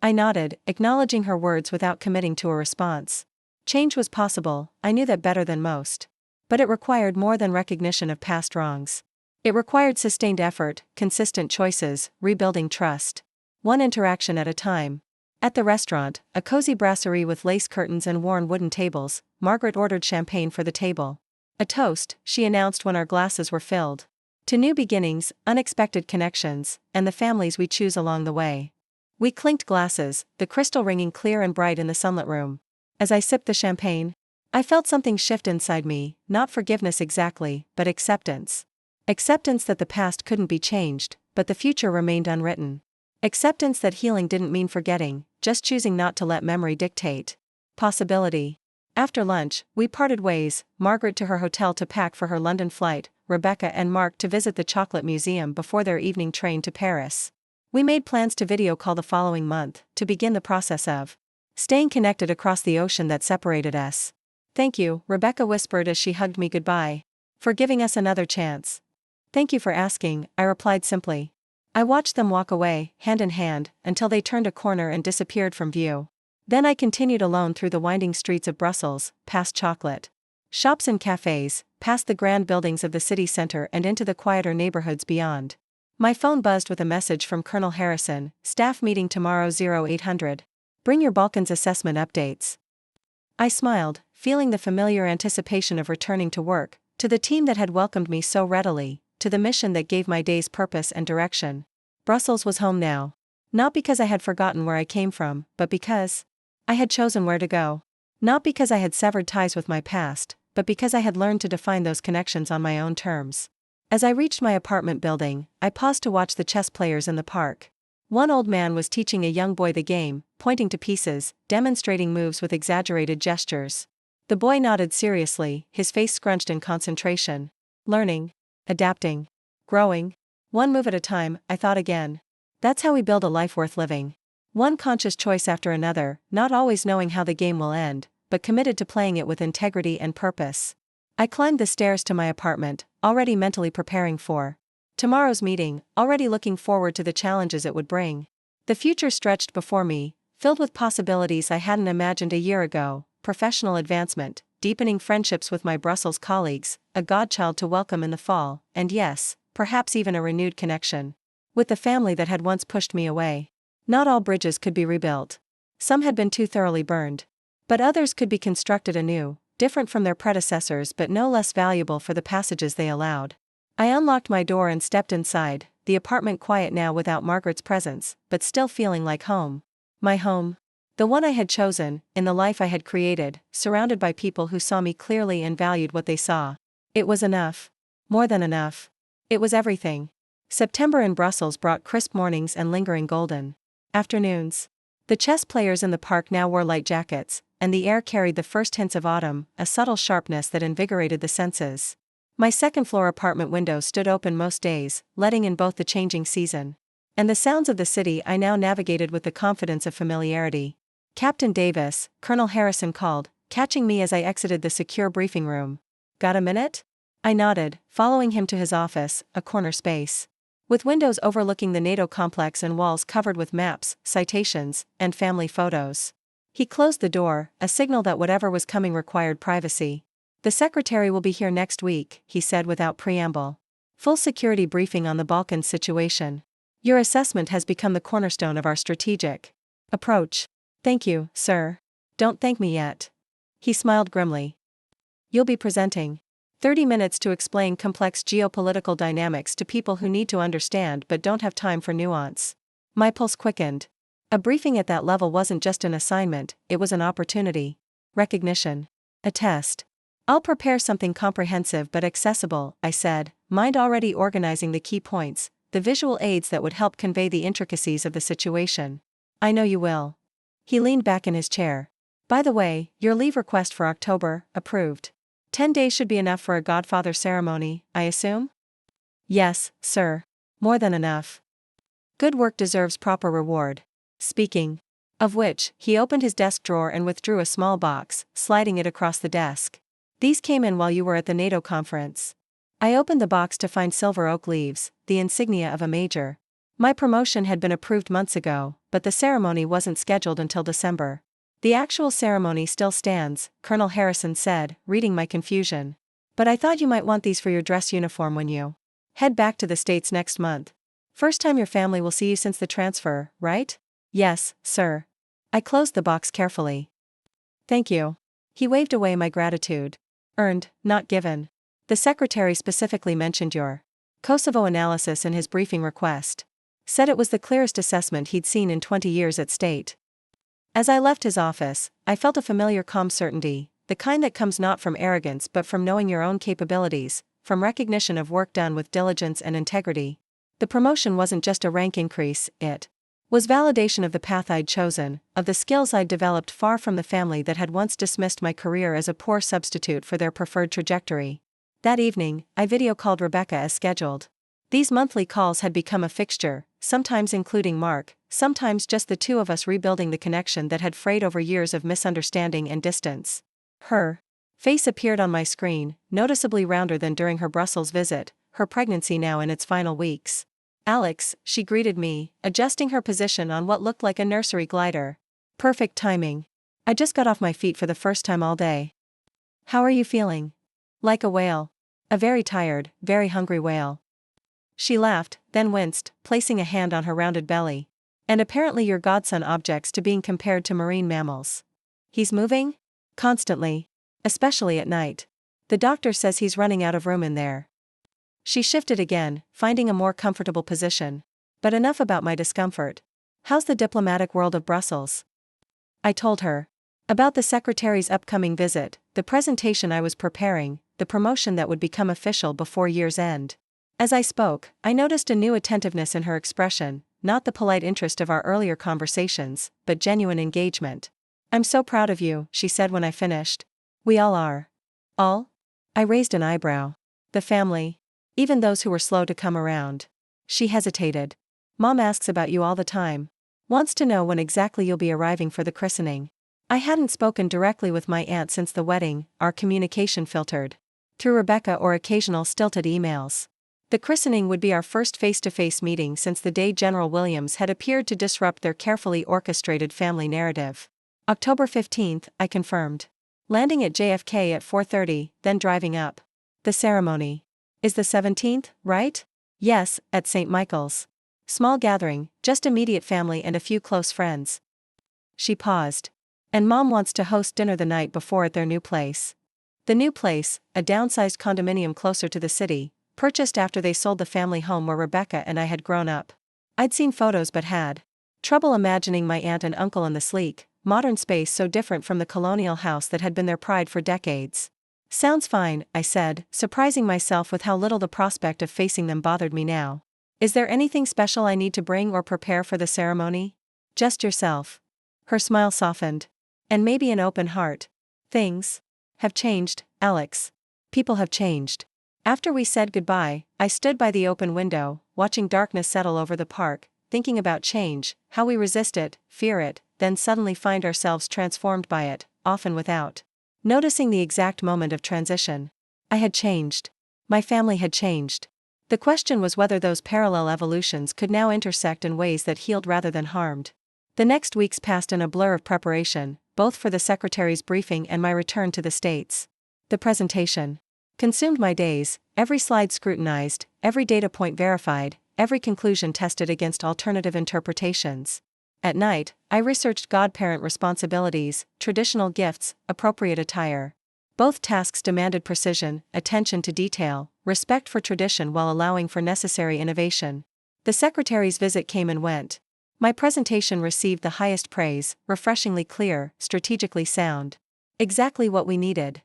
I nodded, acknowledging her words without committing to a response. Change was possible, I knew that better than most. But it required more than recognition of past wrongs. It required sustained effort, consistent choices, rebuilding trust. One interaction at a time. At the restaurant, a cozy brasserie with lace curtains and worn wooden tables, Margaret ordered champagne for the table. A toast, she announced when our glasses were filled. To new beginnings, unexpected connections, and the families we choose along the way. We clinked glasses, the crystal ringing clear and bright in the sunlit room. As I sipped the champagne, I felt something shift inside me, not forgiveness exactly, but acceptance. Acceptance that the past couldn't be changed, but the future remained unwritten. Acceptance that healing didn't mean forgetting, just choosing not to let memory dictate. Possibility. After lunch, we parted ways, Margaret to her hotel to pack for her London flight, Rebecca and Mark to visit the Chocolate Museum before their evening train to Paris. We made plans to video call the following month, to begin the process of staying connected across the ocean that separated us. Thank you, Rebecca whispered as she hugged me goodbye. For giving us another chance. Thank you for asking, I replied simply. I watched them walk away, hand in hand, until they turned a corner and disappeared from view. Then I continued alone through the winding streets of Brussels, past chocolate shops and cafes, past the grand buildings of the city center and into the quieter neighborhoods beyond. My phone buzzed with a message from Colonel Harrison, staff meeting tomorrow 0800. Bring your Balkans assessment updates. I smiled, feeling the familiar anticipation of returning to work, to the team that had welcomed me so readily, to the mission that gave my days purpose and direction. Brussels was home now. Not because I had forgotten where I came from, but because I had chosen where to go. Not because I had severed ties with my past, but because I had learned to define those connections on my own terms. As I reached my apartment building, I paused to watch the chess players in the park. One old man was teaching a young boy the game, pointing to pieces, demonstrating moves with exaggerated gestures. The boy nodded seriously, his face scrunched in concentration. Learning. Adapting. Growing. One move at a time, I thought again. That's how we build a life worth living. One conscious choice after another, not always knowing how the game will end, but committed to playing it with integrity and purpose. I climbed the stairs to my apartment, already mentally preparing for tomorrow's meeting, already looking forward to the challenges it would bring. The future stretched before me, filled with possibilities I hadn't imagined a year ago, professional advancement, deepening friendships with my Brussels colleagues, a godchild to welcome in the fall, and yes, perhaps even a renewed connection with the family that had once pushed me away. Not all bridges could be rebuilt. Some had been too thoroughly burned. But others could be constructed anew, different from their predecessors but no less valuable for the passages they allowed. I unlocked my door and stepped inside, the apartment quiet now without Margaret's presence, but still feeling like home. My home. The one I had chosen, in the life I had created, surrounded by people who saw me clearly and valued what they saw. It was enough. More than enough. It was everything. September in Brussels brought crisp mornings and lingering golden afternoons. The chess players in the park now wore light jackets, and the air carried the first hints of autumn, a subtle sharpness that invigorated the senses. My second-floor apartment window stood open most days, letting in both the changing season and the sounds of the city I now navigated with the confidence of familiarity. Captain Davis, Colonel Harrison called, catching me as I exited the secure briefing room. Got a minute? I nodded, following him to his office, a corner space with windows overlooking the NATO complex and walls covered with maps, citations, and family photos. He closed the door, a signal that whatever was coming required privacy. "The secretary will be here next week," he said without preamble. "Full security briefing on the Balkans situation. Your assessment has become the cornerstone of our strategic approach." "Thank you, sir." "Don't thank me yet." He smiled grimly. "You'll be presenting 30 minutes to explain complex geopolitical dynamics to people who need to understand but don't have time for nuance." My pulse quickened. A briefing at that level wasn't just an assignment, it was an opportunity. Recognition. A test. "I'll prepare something comprehensive but accessible," I said, mind already organizing the key points, the visual aids that would help convey the intricacies of the situation. "I know you will." He leaned back in his chair. "By the way, your leave request for October, approved. 10 days should be enough for a godfather ceremony, I assume?" "Yes, sir. More than enough. Good work deserves proper reward." Speaking of which, he opened his desk drawer and withdrew a small box, sliding it across the desk. "These came in while you were at the NATO conference." I opened the box to find silver oak leaves, the insignia of a major. My promotion had been approved months ago, but the ceremony wasn't scheduled until December. "The actual ceremony still stands," Colonel Harrison said, reading my confusion. "But I thought you might want these for your dress uniform when you head back to the States next month. First time your family will see you since the transfer, right?" "Yes, sir." I closed the box carefully. "Thank you." He waved away my gratitude. "Earned, not given." The secretary specifically mentioned your Kosovo analysis in his briefing request. Said it was the clearest assessment he'd seen in 20 years at State. As I left his office, I felt a familiar calm certainty, the kind that comes not from arrogance but from knowing your own capabilities, from recognition of work done with diligence and integrity. The promotion wasn't just a rank increase, it was validation of the path I'd chosen, of the skills I'd developed far from the family that had once dismissed my career as a poor substitute for their preferred trajectory. That evening, I video called Rebecca as scheduled. These monthly calls had become a fixture, sometimes including Mark, sometimes just the two of us rebuilding the connection that had frayed over years of misunderstanding and distance. Her face appeared on my screen, noticeably rounder than during her Brussels visit, her pregnancy now in its final weeks. "Alex," she greeted me, adjusting her position on what looked like a nursery glider. Perfect timing. I just got off my feet for the first time all day. "How are you feeling?" "Like a whale. A very tired, very hungry whale." She laughed, then winced, placing a hand on her rounded belly. "And apparently your godson objects to being compared to marine mammals." "He's moving?" "Constantly. Especially at night. The doctor says he's running out of room in there." She shifted again, finding a more comfortable position. "But enough about my discomfort. How's the diplomatic world of Brussels?" I told her about the secretary's upcoming visit, the presentation I was preparing, the promotion that would become official before year's end. As I spoke, I noticed a new attentiveness in her expression, not the polite interest of our earlier conversations, but genuine engagement. "I'm so proud of you," she said when I finished. "We all are." "All?" I raised an eyebrow. "The family. Even those who were slow to come around." She hesitated. "Mom asks about you all the time. Wants to know when exactly you'll be arriving for the christening." I hadn't spoken directly with my aunt since the wedding, our communication filtered through Rebecca or occasional stilted emails. The christening would be our first face-to-face meeting since the day General Williams had appeared to disrupt their carefully orchestrated family narrative. "October 15th, I confirmed. Landing at JFK at 4:30, then driving up. The ceremony is the 17th, right?" "Yes, at St. Michael's. Small gathering, just immediate family and a few close friends." She paused. "And Mom wants to host dinner the night before at their new place." The new place, a downsized condominium closer to the city, purchased after they sold the family home where Rebecca and I had grown up. I'd seen photos but had trouble imagining my aunt and uncle in the sleek, modern space so different from the colonial house that had been their pride for decades. "Sounds fine," I said, surprising myself with how little the prospect of facing them bothered me now. "Is there anything special I need to bring or prepare for the ceremony?" "Just yourself." Her smile softened. "And maybe an open heart. Things have changed, Alex. People have changed." After we said goodbye, I stood by the open window, watching darkness settle over the park, thinking about change, how we resist it, fear it, then suddenly find ourselves transformed by it, often without noticing the exact moment of transition. I had changed. My family had changed. The question was whether those parallel evolutions could now intersect in ways that healed rather than harmed. The next weeks passed in a blur of preparation, both for the secretary's briefing and my return to the States. The presentation consumed my days, every slide scrutinized, every data point verified, every conclusion tested against alternative interpretations. At night, I researched godparent responsibilities, traditional gifts, appropriate attire. Both tasks demanded precision, attention to detail, respect for tradition while allowing for necessary innovation. The secretary's visit came and went. My presentation received the highest praise, refreshingly clear, strategically sound. Exactly what we needed.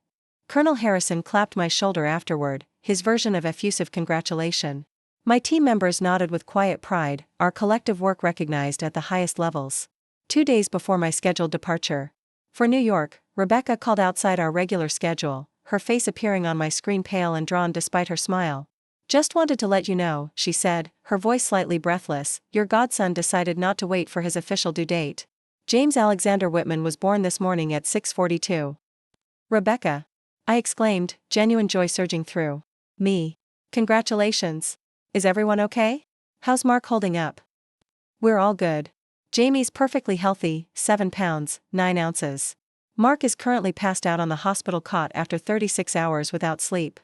Colonel Harrison clapped my shoulder afterward, his version of effusive congratulation. My team members nodded with quiet pride, our collective work recognized at the highest levels. 2 days before my scheduled departure for New York, Rebecca called outside our regular schedule, her face appearing on my screen pale and drawn despite her smile. "Just wanted to let you know," she said, her voice slightly breathless, "your godson decided not to wait for his official due date. James Alexander Whitman was born this morning at 6:42. "Rebecca!" I exclaimed, genuine joy surging through me. "Congratulations! Is everyone okay? How's Mark holding up?" "We're all good. Jamie's perfectly healthy, 7 pounds, 9 ounces. Mark is currently passed out on the hospital cot after 36 hours without sleep."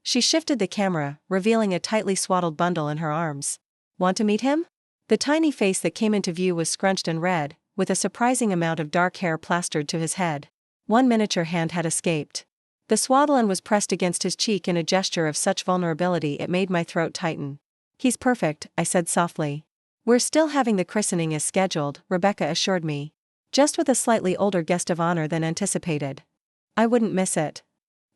She shifted the camera, revealing a tightly swaddled bundle in her arms. "Want to meet him?" The tiny face that came into view was scrunched and red, with a surprising amount of dark hair plastered to his head. One miniature hand had escaped. The swaddle and was pressed against his cheek in a gesture of such vulnerability it made my throat tighten. "He's perfect," I said softly. "We're still having the christening as scheduled," Rebecca assured me. "Just with a slightly older guest of honor than anticipated. I wouldn't miss it."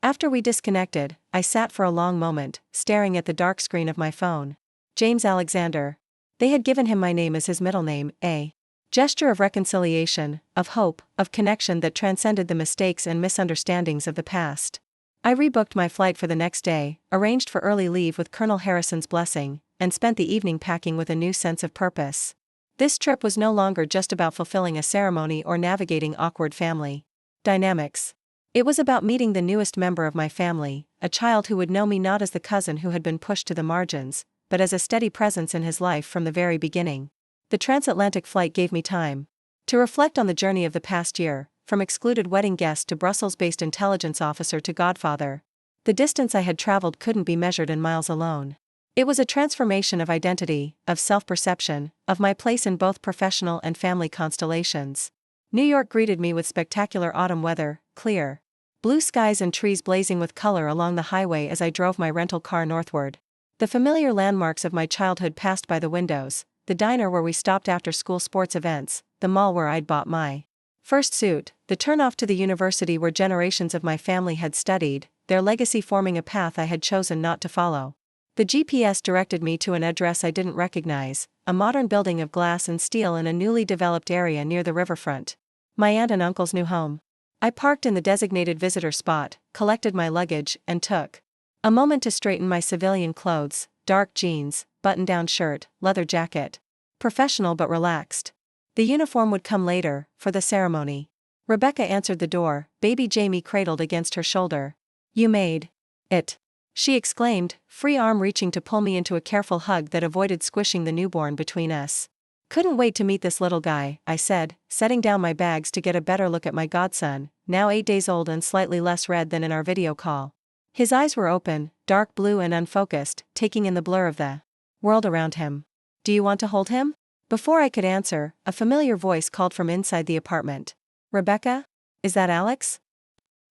After we disconnected, I sat for a long moment, staring at the dark screen of my phone. James Alexander. They had given him my name as his middle name, a gesture of reconciliation, of hope, of connection that transcended the mistakes and misunderstandings of the past. I rebooked my flight for the next day, arranged for early leave with Colonel Harrison's blessing, and spent the evening packing with a new sense of purpose. This trip was no longer just about fulfilling a ceremony or navigating awkward family dynamics. It was about meeting the newest member of my family, a child who would know me not as the cousin who had been pushed to the margins, but as a steady presence in his life from the very beginning. The transatlantic flight gave me time to reflect on the journey of the past year, from excluded wedding guest to Brussels-based intelligence officer to godfather. The distance I had traveled couldn't be measured in miles alone. It was a transformation of identity, of self-perception, of my place in both professional and family constellations. New York greeted me with spectacular autumn weather, clear blue skies and trees blazing with color along the highway as I drove my rental car northward. The familiar landmarks of my childhood passed by the windows, the diner where we stopped after school sports events, the mall where I'd bought my first suit, the turnoff to the university where generations of my family had studied, their legacy forming a path I had chosen not to follow. The GPS directed me to an address I didn't recognize, a modern building of glass and steel in a newly developed area near the riverfront. My aunt and uncle's new home. I parked in the designated visitor spot, collected my luggage, and took a moment to straighten my civilian clothes, dark jeans, button-down shirt, leather jacket. Professional but relaxed. The uniform would come later, for the ceremony. Rebecca answered the door, baby Jamie cradled against her shoulder. "You made it," she exclaimed, free arm reaching to pull me into a careful hug that avoided squishing the newborn between us. "Couldn't wait to meet this little guy," I said, setting down my bags to get a better look at my godson, now 8 days old and slightly less red than in our video call. His eyes were open, dark blue and unfocused, taking in the blur of the world around him. "Do you want to hold him?" Before I could answer, a familiar voice called from inside the apartment. "Rebecca? Is that Alex?"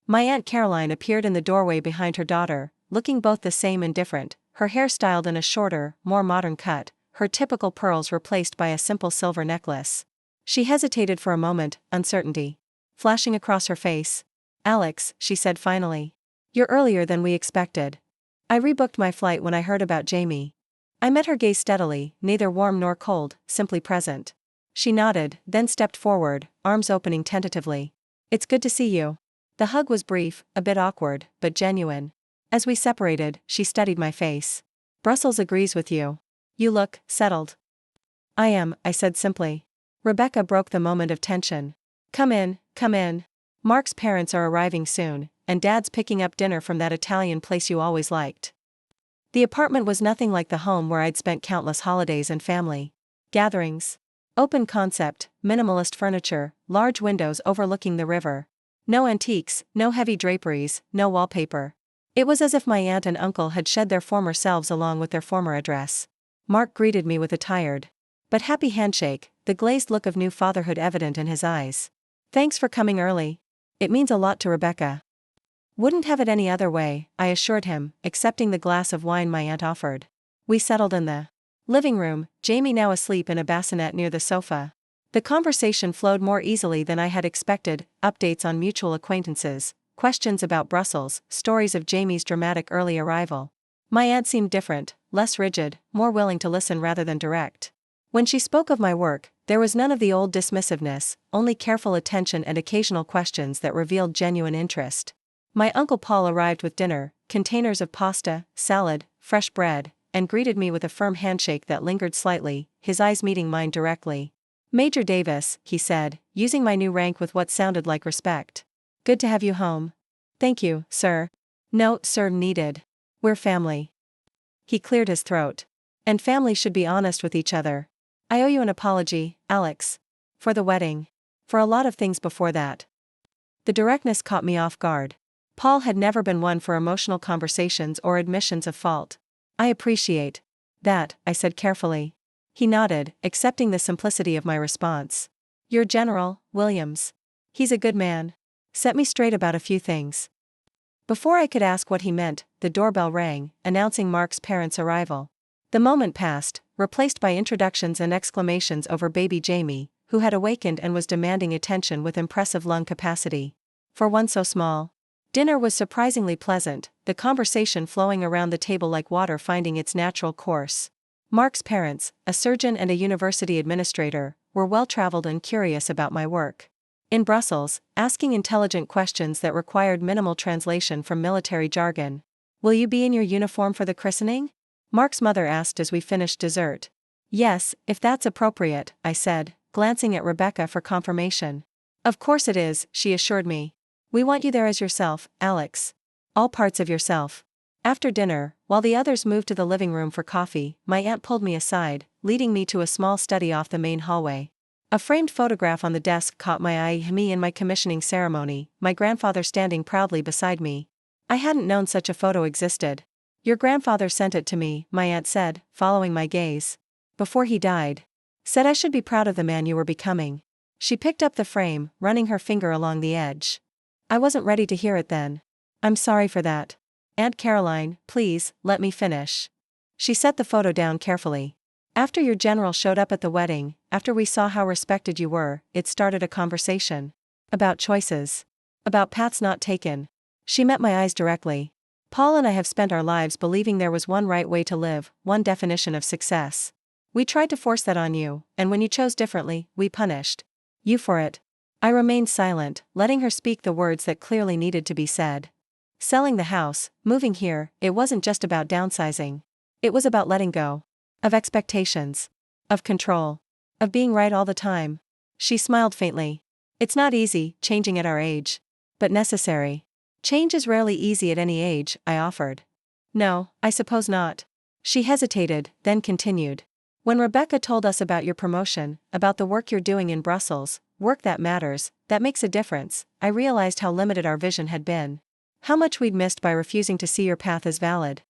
My Aunt Caroline appeared in the doorway behind her daughter, looking both the same and different, her hair styled in a shorter, more modern cut, her typical pearls replaced by a simple silver necklace. She hesitated for a moment, uncertainty flashing across her face. "Alex," she said finally. "You're earlier than we expected." I rebooked my flight when I heard about Jamie. I met her gaze steadily, neither warm nor cold, simply present. She nodded, then stepped forward, arms opening tentatively. "It's good to see you." The hug was brief, a bit awkward, but genuine. As we separated, she studied my face. "Brussels agrees with you. You look settled." "I am," I said simply. Rebecca broke the moment of tension. Come in, come in. Mark's parents are arriving soon, and Dad's picking up dinner from that Italian place you always liked." The apartment was nothing like the home where I'd spent countless holidays and family gatherings. Open concept, minimalist furniture, large windows overlooking the river. No antiques, no heavy draperies, no wallpaper. It was as if my aunt and uncle had shed their former selves along with their former address. Mark greeted me with a tired but happy handshake, the glazed look of new fatherhood evident in his eyes. Thanks for coming early. It means a lot to Rebecca. Wouldn't have it any other way, I assured him, accepting the glass of wine my aunt offered. We settled in the living room, Jamie now asleep in a bassinet near the sofa. The conversation flowed more easily than I had expected, updates on mutual acquaintances, questions about Brussels, stories of Jamie's dramatic early arrival. My aunt seemed different, less rigid, more willing to listen rather than direct. When she spoke of my work, there was none of the old dismissiveness, only careful attention and occasional questions that revealed genuine interest. My Uncle Paul arrived with dinner, containers of pasta, salad, fresh bread, and greeted me with a firm handshake that lingered slightly, his eyes meeting mine directly. Major Davis, he said, using my new rank with what sounded like respect. Good to have you home. Thank you, sir. No, sir needed. We're family. He cleared his throat. And family should be honest with each other. I owe you an apology, Alex. For the wedding. For a lot of things before that. The directness caught me off guard. Paul had never been one for emotional conversations or admissions of fault. I appreciate that, I said carefully. He nodded, accepting the simplicity of my response. Your General, Williams. He's a good man. Set me straight about a few things. Before I could ask what he meant, the doorbell rang, announcing Mark's parents' arrival. The moment passed, replaced by introductions and exclamations over baby Jamie, who had awakened and was demanding attention with impressive lung capacity. For one so small. Dinner was surprisingly pleasant, the conversation flowing around the table like water finding its natural course. Mark's parents, a surgeon and a university administrator, were well-traveled and curious about my work. In Brussels, asking intelligent questions that required minimal translation from military jargon. Will you be in your uniform for the christening? Mark's mother asked as we finished dessert. Yes, if that's appropriate, I said, glancing at Rebecca for confirmation. Of course it is, she assured me. We want you there as yourself, Alex. All parts of yourself. After dinner, while the others moved to the living room for coffee, my aunt pulled me aside, leading me to a small study off the main hallway. A framed photograph on the desk caught my eye, me in my commissioning ceremony, my grandfather standing proudly beside me. I hadn't known such a photo existed. Your grandfather sent it to me, my aunt said, following my gaze. Before he died. Said I should be proud of the man you were becoming. She picked up the frame, running her finger along the edge. I wasn't ready to hear it then. I'm sorry for that. Aunt Caroline, please, let me finish. She set the photo down carefully. After your general showed up at the wedding, after we saw how respected you were, it started a conversation. About choices. About paths not taken. She met my eyes directly. Paul and I have spent our lives believing there was one right way to live, one definition of success. We tried to force that on you, and when you chose differently, we punished you for it. I remained silent, letting her speak the words that clearly needed to be said. Selling the house, moving here, it wasn't just about downsizing. It was about letting go. Of expectations. Of control. Of being right all the time. She smiled faintly. It's not easy, changing at our age. But necessary. Change is rarely easy at any age, I offered. No, I suppose not. She hesitated, then continued. When Rebecca told us about your promotion, about the work you're doing in Brussels, work that matters, that makes a difference, I realized how limited our vision had been. How much we'd missed by refusing to see your path as valid.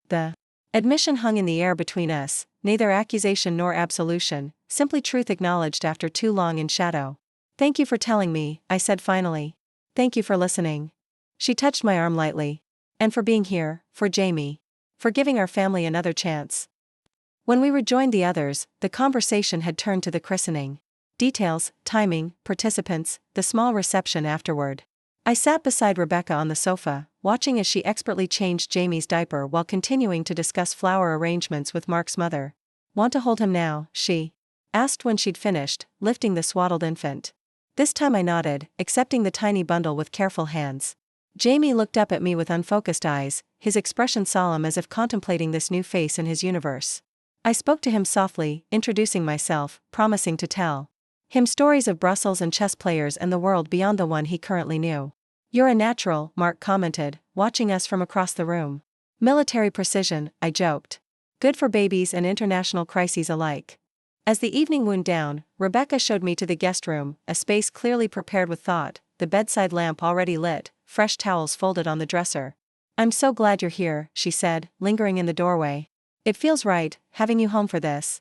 The admission hung in the air between us, neither accusation nor absolution, simply truth acknowledged after too long in shadow. Thank you for telling me, I said finally. Thank you for listening. She touched my arm lightly. And for being here, for Jamie. For giving our family another chance. When we rejoined the others, the conversation had turned to the christening. Details, timing, participants, the small reception afterward. I sat beside Rebecca on the sofa, watching as she expertly changed Jamie's diaper while continuing to discuss flower arrangements with Mark's mother. Want to hold him now, she asked when she'd finished, lifting the swaddled infant. This time I nodded, accepting the tiny bundle with careful hands. Jamie looked up at me with unfocused eyes, his expression solemn as if contemplating this new face in his universe. I spoke to him softly, introducing myself, promising to tell him stories of Brussels and chess players and the world beyond the one he currently knew. You're a natural, Mark commented, watching us from across the room. Military precision, I joked. Good for babies and international crises alike. As the evening wound down, Rebecca showed me to the guest room, a space clearly prepared with thought, the bedside lamp already lit, fresh towels folded on the dresser. "I'm so glad you're here," she said, lingering in the doorway. "It feels right, having you home for this."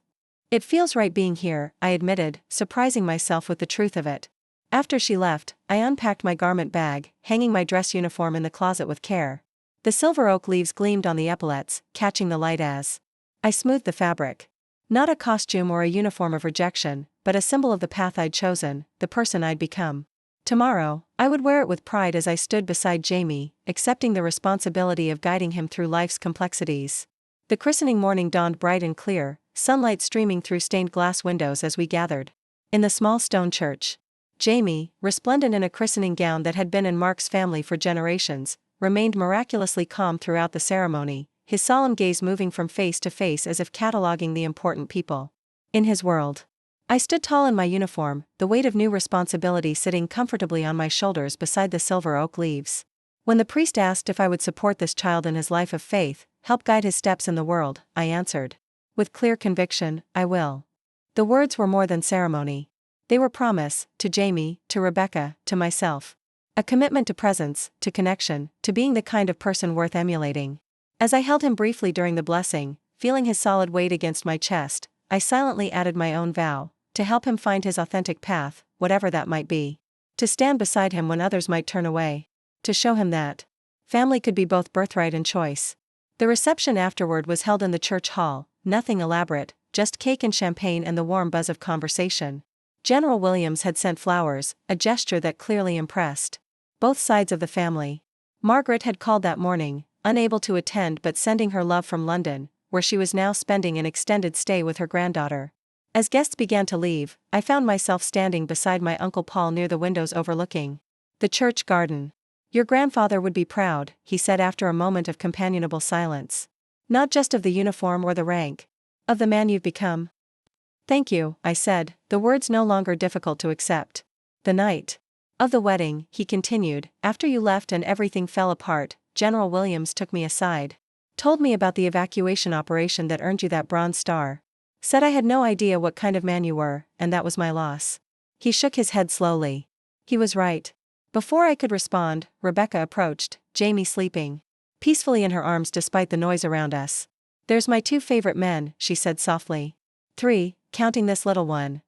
"It feels right being here," I admitted, surprising myself with the truth of it. After she left, I unpacked my garment bag, hanging my dress uniform in the closet with care. The silver oak leaves gleamed on the epaulets, catching the light as I smoothed the fabric. Not a costume or a uniform of rejection, but a symbol of the path I'd chosen, the person I'd become. Tomorrow, I would wear it with pride as I stood beside Jamie, accepting the responsibility of guiding him through life's complexities. The christening morning dawned bright and clear, sunlight streaming through stained glass windows as we gathered in the small stone church. Jamie, resplendent in a christening gown that had been in Mark's family for generations, remained miraculously calm throughout the ceremony, his solemn gaze moving from face to face as if cataloging the important people in his world. I stood tall in my uniform, the weight of new responsibility sitting comfortably on my shoulders beside the silver oak leaves. When the priest asked if I would support this child in his life of faith, help guide his steps in the world, I answered. With clear conviction, I will. The words were more than ceremony. They were promise, to Jamie, to Rebecca, to myself. A commitment to presence, to connection, to being the kind of person worth emulating. As I held him briefly during the blessing, feeling his solid weight against my chest, I silently added my own vow, to help him find his authentic path, whatever that might be. To stand beside him when others might turn away. To show him that family could be both birthright and choice. The reception afterward was held in the church hall, nothing elaborate, just cake and champagne and the warm buzz of conversation. General Williams had sent flowers, a gesture that clearly impressed both sides of the family. Margaret had called that morning, unable to attend but sending her love from London, where she was now spending an extended stay with her granddaughter. As guests began to leave, I found myself standing beside my Uncle Paul near the windows overlooking the church garden. "Your grandfather would be proud," he said after a moment of companionable silence. "Not just of the uniform or the rank. Of the man you've become." "Thank you," I said, the words no longer difficult to accept. "The night of the wedding," he continued, "after you left and everything fell apart, General Williams took me aside. Told me about the evacuation operation that earned you that Bronze Star. Said I had no idea what kind of man you were, and that was my loss." He shook his head slowly. He was right. Before I could respond, Rebecca approached, Jamie sleeping peacefully in her arms despite the noise around us. "There's my two favorite men," she said softly. "Three, counting this little one."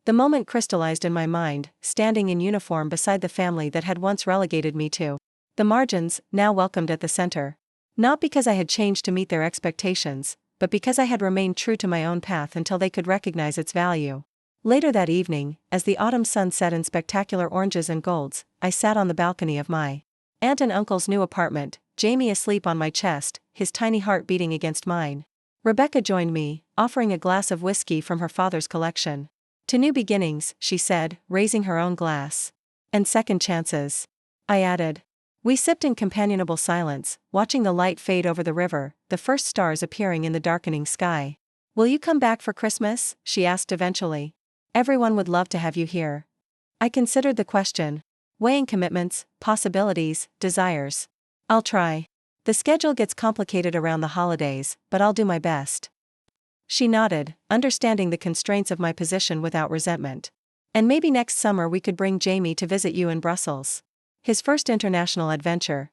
The moment crystallized in my mind, standing in uniform beside the family that had once relegated me to the margins, now welcomed at the center. Not because I had changed to meet their expectations, but because I had remained true to my own path until they could recognize its value. Later that evening, as the autumn sun set in spectacular oranges and golds, I sat on the balcony of my aunt and uncle's new apartment, Jamie asleep on my chest, his tiny heart beating against mine. Rebecca joined me, offering a glass of whiskey from her father's collection. "To new beginnings," she said, raising her own glass. "And second chances," I added. We sipped in companionable silence, watching the light fade over the river, the first stars appearing in the darkening sky. "Will you come back for Christmas?" she asked eventually. "Everyone would love to have you here." I considered the question, weighing commitments, possibilities, desires. "I'll try. The schedule gets complicated around the holidays, but I'll do my best." She nodded, understanding the constraints of my position without resentment. "And maybe next summer we could bring Jamie to visit you in Brussels. His first international adventure."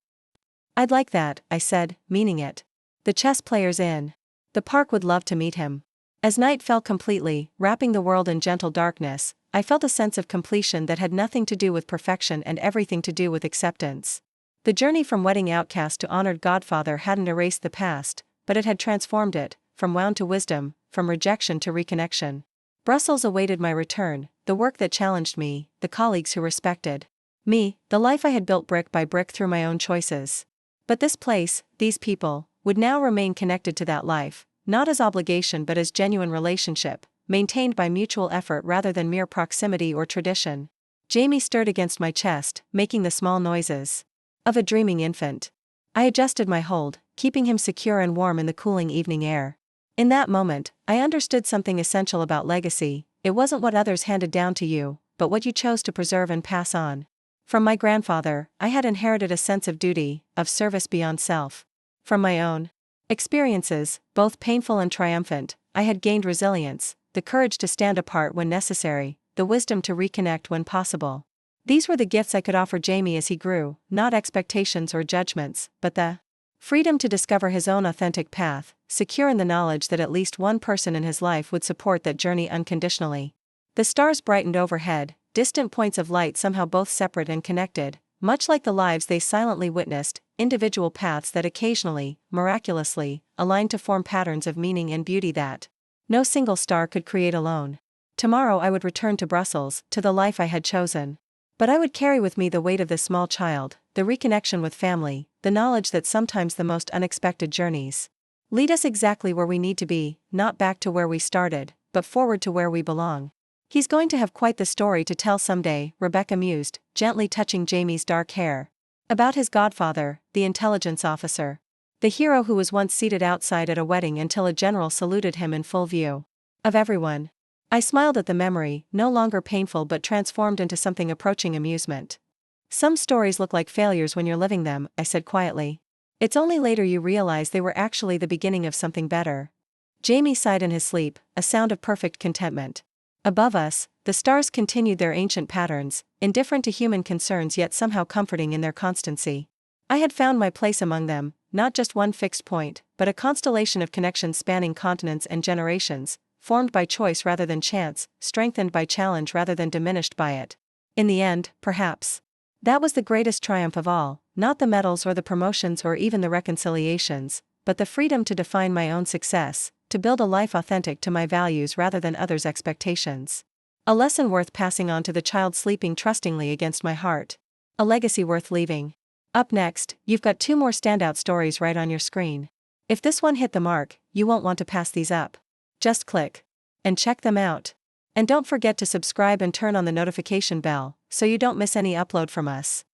"I'd like that," I said, meaning it. "The chess player's in the park would love to meet him." As night fell completely, wrapping the world in gentle darkness, I felt a sense of completion that had nothing to do with perfection and everything to do with acceptance. The journey from wedding outcast to honored godfather hadn't erased the past, but it had transformed it, from wound to wisdom, from rejection to reconnection. Brussels awaited my return, the work that challenged me, the colleagues who respected me, the life I had built brick by brick through my own choices. But this place, these people, would now remain connected to that life, not as obligation but as genuine relationship, maintained by mutual effort rather than mere proximity or tradition. Jamie stirred against my chest, making the small noises of a dreaming infant. I adjusted my hold, keeping him secure and warm in the cooling evening air. In that moment, I understood something essential about legacy. It wasn't what others handed down to you, but what you chose to preserve and pass on. From my grandfather, I had inherited a sense of duty, of service beyond self. From my own Experiences, both painful and triumphant. I had gained resilience, the courage to stand apart when necessary, the wisdom to reconnect when possible. These were the gifts I could offer Jamie as he grew, not expectations or judgments, but the freedom to discover his own authentic path, secure in the knowledge that at least one person in his life would support that journey unconditionally. The stars brightened overhead, distant points of light somehow both separate and connected, much like the lives they silently witnessed, individual paths that occasionally, miraculously, aligned to form patterns of meaning and beauty that no single star could create alone. Tomorrow I would return to Brussels, to the life I had chosen. But I would carry with me the weight of this small child, the reconnection with family, the knowledge that sometimes the most unexpected journeys lead us exactly where we need to be, not back to where we started, but forward to where we belong. He's going to have quite the story to tell someday, Rebecca mused, gently touching Jamie's dark hair. About his godfather, the intelligence officer. The hero who was once seated outside at a wedding until a general saluted him in full view of everyone. I smiled at the memory, no longer painful but transformed into something approaching amusement. Some stories look like failures when you're living them, I said quietly. It's only later you realize they were actually the beginning of something better. Jamie sighed in his sleep, a sound of perfect contentment. Above us, the stars continued their ancient patterns, indifferent to human concerns yet somehow comforting in their constancy. I had found my place among them, not just one fixed point, but a constellation of connections spanning continents and generations, formed by choice rather than chance, strengthened by challenge rather than diminished by it. In the end, perhaps, that was the greatest triumph of all, not the medals or the promotions or even the reconciliations, but the freedom to define my own success, to build a life authentic to my values rather than others' expectations. A lesson worth passing on to the child sleeping trustingly against my heart. A legacy worth leaving. Up next, you've got 2 more standout stories right on your screen. If this one hit the mark, you won't want to pass these up. Just click and check them out. And don't forget to subscribe and turn on the notification bell, so you don't miss any upload from us.